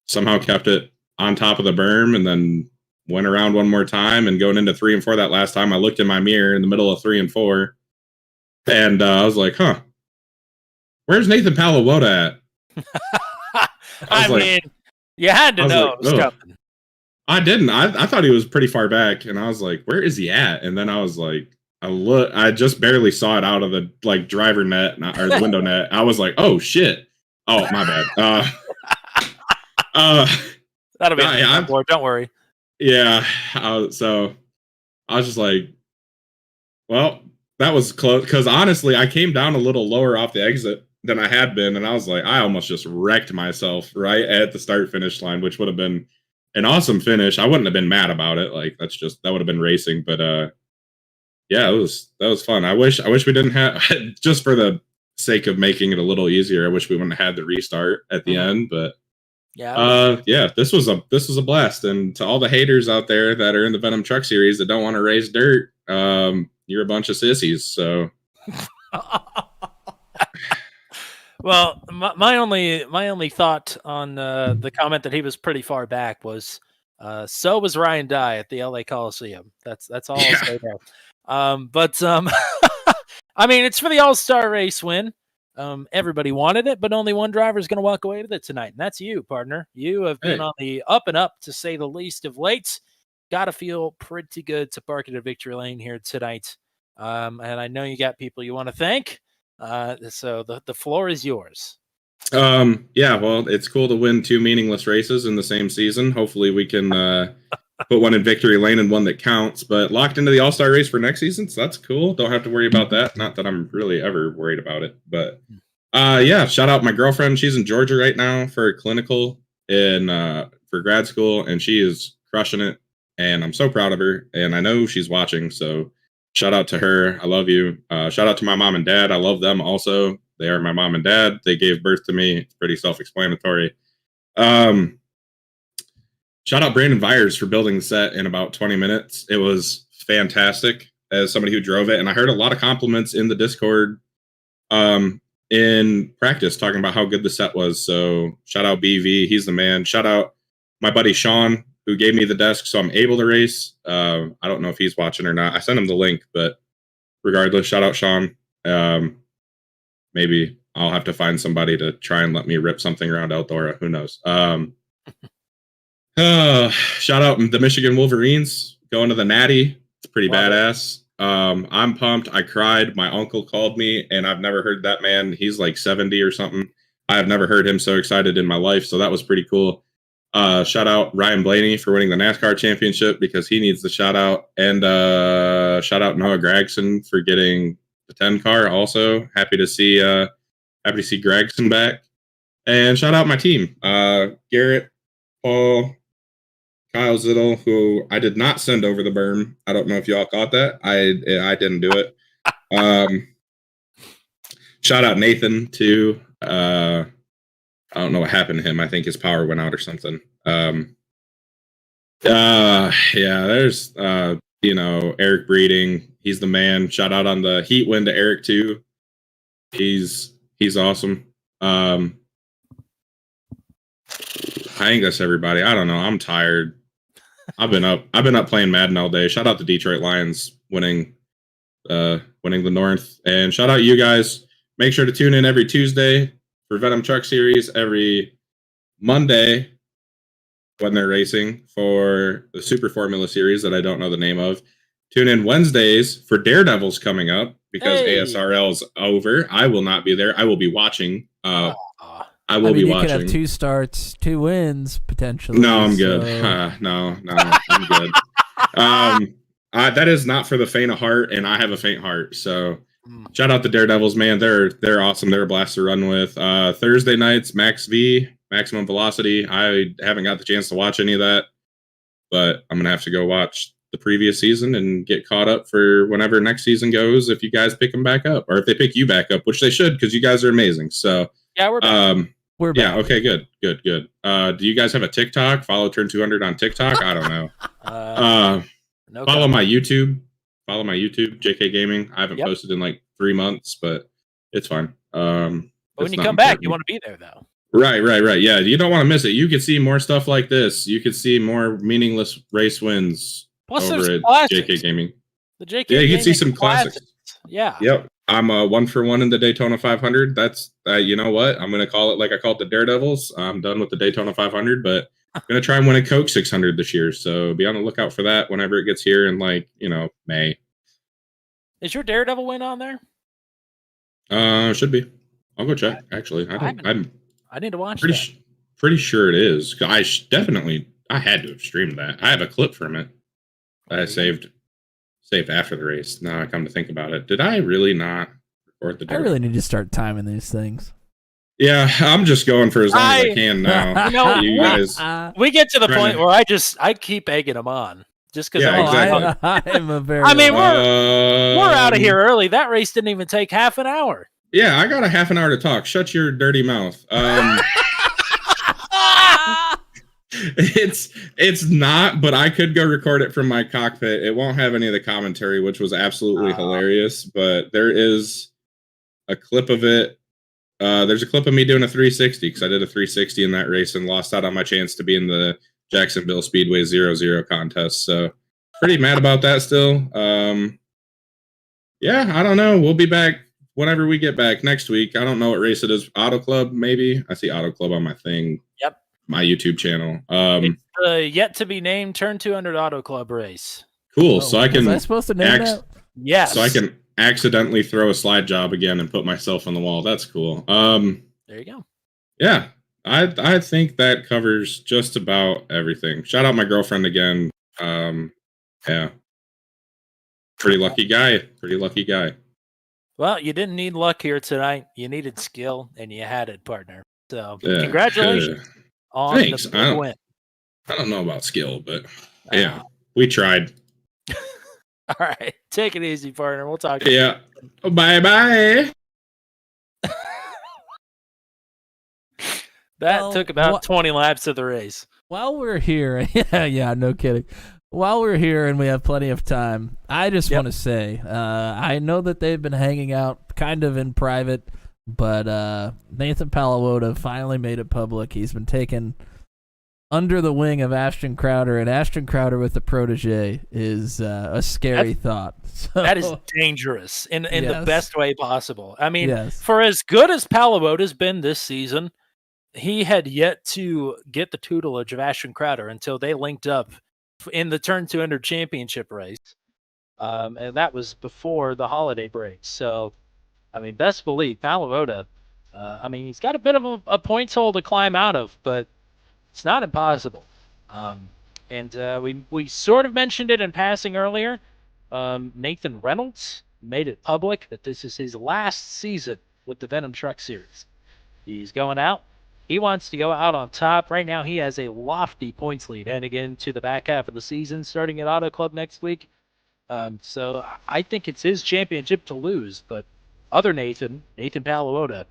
somehow kept it on top of the berm and then went around one more time. And going into 3 and 4 that last time, I looked in my mirror in the middle of 3 and 4 and I was like, where's Nathan Palawota at? I mean, you had to know it was coming. I didn't. I thought he was pretty far back, and I was like, "Where is he at?" And then I was like, I just barely saw it out of the driver net or the window net. I was like, "Oh shit! Oh my bad." That'll be boy. Don't worry. Yeah. So I was just like, "Well, that was close." Because honestly, I came down a little lower off the exit than I had been, and I was like, I almost just wrecked myself right at the start finish line, which would have been an awesome finish. I wouldn't have been mad about it. Like that would have been racing. But yeah, that was fun. I wish we didn't have just for the sake of making it a little easier. I wish we wouldn't have had the restart at the end. But yeah, this was a blast. And to all the haters out there that are in the Venom Truck Series that don't want to race dirt, you're a bunch of sissies. So. Well, my only thought on the comment that he was pretty far back was, so was Ryan Dye at the LA Coliseum. That's all I'll say there. But I mean, it's for the All-Star race win. Everybody wanted it, but only one driver is going to walk away with it tonight, and that's you, partner. You have been on the up and up, to say the least, of late. Got to feel pretty good to park at a victory lane here tonight. And I know you got people you want to thank. So the floor is yours. Yeah, well, it's cool to win 2 meaningless races in the same season. Hopefully we can put one in victory lane and one that counts, but locked into the All-Star race for next season, so that's cool. Don't have to worry about that. Not that I'm really ever worried about it, but yeah, shout out my girlfriend. She's in Georgia right now for a clinical for grad school, and she is crushing it, and I'm so proud of her, and I know she's watching, so shout out to her. I love you. Shout out to my mom and dad. I love them also. They are my mom and dad. They gave birth to me. It's pretty self-explanatory. Shout out Brandon Vyers for building the set in about 20 minutes. It was fantastic as somebody who drove it. And I heard a lot of compliments in the Discord in practice talking about how good the set was. So shout out BV. He's the man. Shout out my buddy Sean, who gave me the desk so I'm able to race. I don't know if he's watching or not. I sent him the link, but regardless, shout out Sean. Maybe I'll have to find somebody to try and let me rip something around Eldora. Who knows? Shout out the Michigan Wolverines going to the Natty. It's pretty badass. I'm pumped. I cried. My uncle called me, and I've never heard that man. He's like 70 or something. I have never heard him so excited in my life, so that was pretty cool. Shout out Ryan Blaney for winning the NASCAR championship because he needs the shout out. And shout out Noah Gregson for getting the 10 car also. Happy to see Gregson back. And shout out my team. Garrett, Paul, Kyle Zittel, who I did not send over the berm. I don't know if y'all caught that. I didn't do it. Shout out Nathan too. I don't know what happened to him. I think his power went out or something. Yeah, there's Eric Breeding. He's the man. Shout out on the heat win to Eric too. He's awesome. I think that's everybody. I don't know. I'm tired. I've been up playing Madden all day. Shout out the Detroit Lions winning the North. And shout out you guys. Make sure to tune in every Tuesday for Venom Truck Series, every Monday when they're racing for the Super Formula Series that I don't know the name of. Tune in Wednesdays for Daredevils coming up because ASRL is over. I will not be there. I will be watching I will be you watching. could have 2 starts, 2 wins potentially. No, I'm good. so- No, I'm good. That is not for the faint of heart, and I have a faint heart. So shout out the Daredevils, man. They're awesome. They're a blast to run with. Thursday nights, Max V, Maximum Velocity. I haven't got the chance to watch any of that, but I'm gonna have to go watch the previous season and get caught up for whenever next season goes. If you guys pick them back up, or if they pick you back up, which they should, because you guys are amazing. So Yeah, we're back. We're back. yeah, okay, good. Do you guys have a TikTok? Follow Turn 200 on TikTok? I don't know. No Follow comment. my YouTube. Follow my YouTube, JK Gaming. I haven't posted in like 3 months, but it's fine. But when it's you not come back, you important. want to be there, though. Right. Yeah, you don't want to miss it. You could see more stuff like this. You could see more meaningless race wins Plus, over there's at classics. JK Gaming. The JK Yeah, you can see Gaming some classics. Yeah. Yep. I'm 1-for-1 in the Daytona 500. That's you know what? I'm gonna call it like I called the Daredevils. I'm done with the Daytona 500, but I'm gonna try and win a Coke 600 this year. So be on the lookout for that whenever it gets here in like May. Is your Daredevil win on there? Should be. I'll go check. Actually, I'm I need to watch pretty that. pretty sure it is. I had to have streamed that. I have a clip from it that I saved after the race. Now I come to think about it, did I really not record the? I really need to start timing these things. Yeah, I'm just going for as long as I can now. You know, You guys, we get to the Trying point to- where I keep egging them on just because. Yeah, exactly. I am a very. I mean, we're out of Um, here early. That race didn't even take half an hour. Yeah, I got a half an hour to talk. Shut your dirty mouth. It's not, but I could go record it from my cockpit. It won't have any of the commentary, which was absolutely hilarious. But there is a clip of it. There's a clip of me doing a 360 because I did a 360 in that race and lost out on my chance to be in the Jacksonville Speedway 0-0 contest. So pretty mad about that still. Yeah, I don't know. We'll be back whenever we get back next week. I don't know what race it is. Auto Club, maybe. I see Auto Club on my thing. Yep. My YouTube channel. It's the yet to be named Turn 200 Auto Club race. Cool. So I can. Was I supposed to name that? Yes. So I can accidentally throw a slide job again and put myself on the wall. That's cool. There you go. Yeah, I think that covers just about everything. Shout out my girlfriend again. Yeah. Pretty lucky guy. Well, you didn't need luck here tonight. You needed skill, and you had it, partner. So Yeah, congratulations on thanks. the big win. I don't know about skill, but yeah, we tried. All right. Take it easy, partner. We'll talk. Yeah. Bye-bye. That took about 20 laps of the race. While we're here, yeah, no kidding. While we're here and we have plenty of time, I just want to say, I know that they've been hanging out kind of in private, but Nathan Palawota finally made it public. He's been taken under the wing of Ashton Crowder, and Ashton Crowder with the protege is a scary thought. So, that is dangerous in the best way possible. I mean, for as good as Palawota's been this season, he had yet to get the tutelage of Ashton Crowder until they linked up in the Turn 200 championship race. And that was before the holiday break. So, I mean, best believe Palawota, I mean, he's got a bit of a points hole to climb out of, but it's not impossible. And we sort of mentioned it in passing earlier. Nathan Reynolds made it public that this is his last season with the Venom Truck Series. He's going out. He wants to go out on top. Right now, he has a lofty points lead heading into the back half of the season, starting at Auto Club next week. So I think it's his championship to lose, but other Nathan Palawota,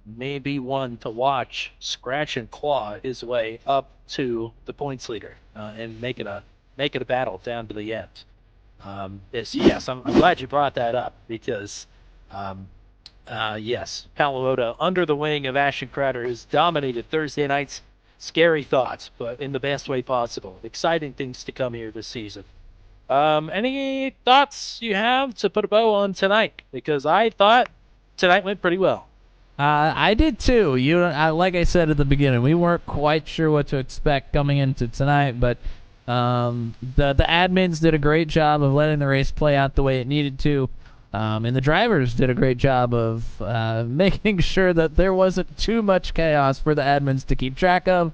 may be one to watch scratch and claw his way up to the points leader and make it a battle down to the end. Yes, I'm glad you brought that up because yes, Palawota under the wing of Ashton Crowder has dominated Thursday night's scary thoughts, but in the best way possible. Exciting things to come here this season. Any thoughts you have to put a bow on tonight? Because I thought tonight went pretty well. I did too. Like I said at the beginning, we weren't quite sure what to expect coming into tonight, but the admins did a great job of letting the race play out the way it needed to. And the drivers did a great job of making sure that there wasn't too much chaos for the admins to keep track of.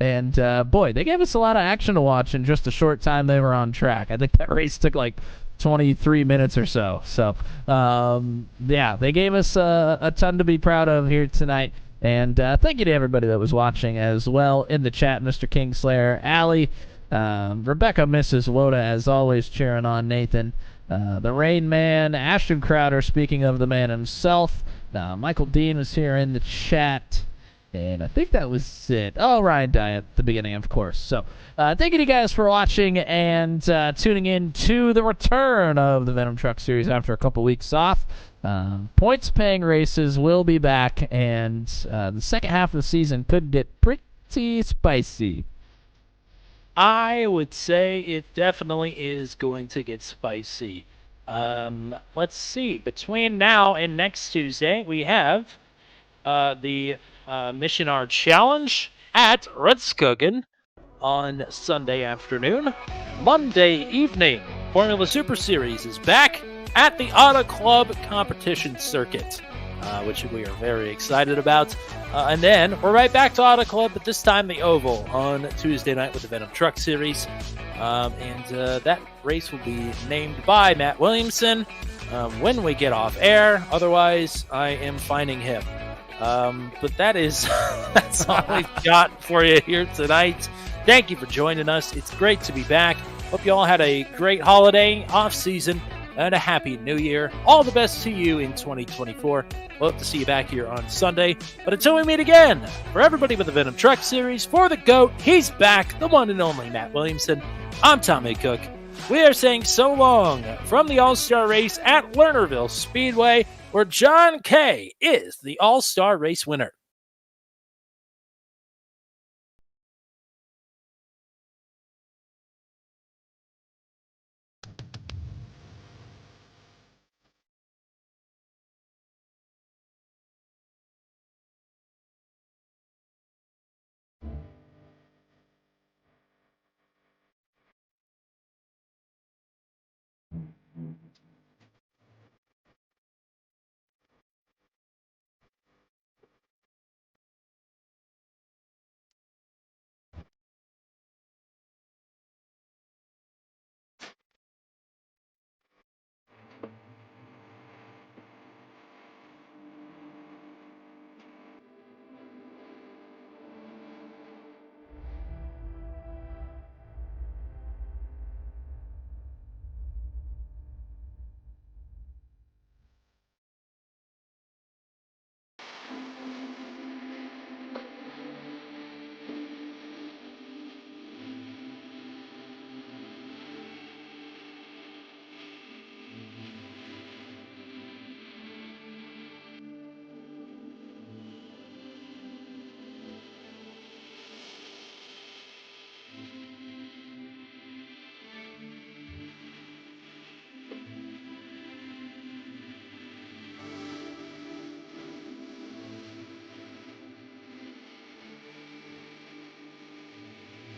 And, boy, they gave us a lot of action to watch in just a short time they were on track. I think that race took like 23 minutes or so. So, yeah, they gave us a ton to be proud of here tonight. And thank you to everybody that was watching as well in the chat. Mr. Kingslayer, Allie, Rebecca, Mrs. Woda, as always, cheering on Nathan. The Rain Man, Ashton Crowder, speaking of the man himself. Michael Dean was here in the chat. And I think that was it. Oh, Ryan Dye at the beginning, of course. So, thank you to you guys for watching and tuning in to the return of the Venom Truck Series after a couple weeks off. Points-paying races will be back, and the second half of the season could get pretty spicy. I would say it definitely is going to get spicy. Let's see. Between now and next Tuesday, we have the Mission R Challenge at Redskogen on Sunday afternoon. Monday evening, Formula Super Series is back at the Auto Club competition circuit, which we are very excited about. And then we're right back to Auto Club, but this time the Oval on Tuesday night with the Venom Truck Series. And that race will be named by Matt Williamson when we get off air. Otherwise, I am finding him. But that's all we've got for you here tonight. Thank you for joining us. It's great to be back. Hope you all had a great holiday, off season, and a happy new year. All the best to you in 2024. We'll hope to see you back here on Sunday. But until we meet again, for everybody with the Venom Truck Series, for the GOAT, he's back, the one and only Matt Williamson. I'm Tommy Cook. We are saying so long from the All-Star Race at Lernerville Speedway, where John Kay is the All-Star Race winner.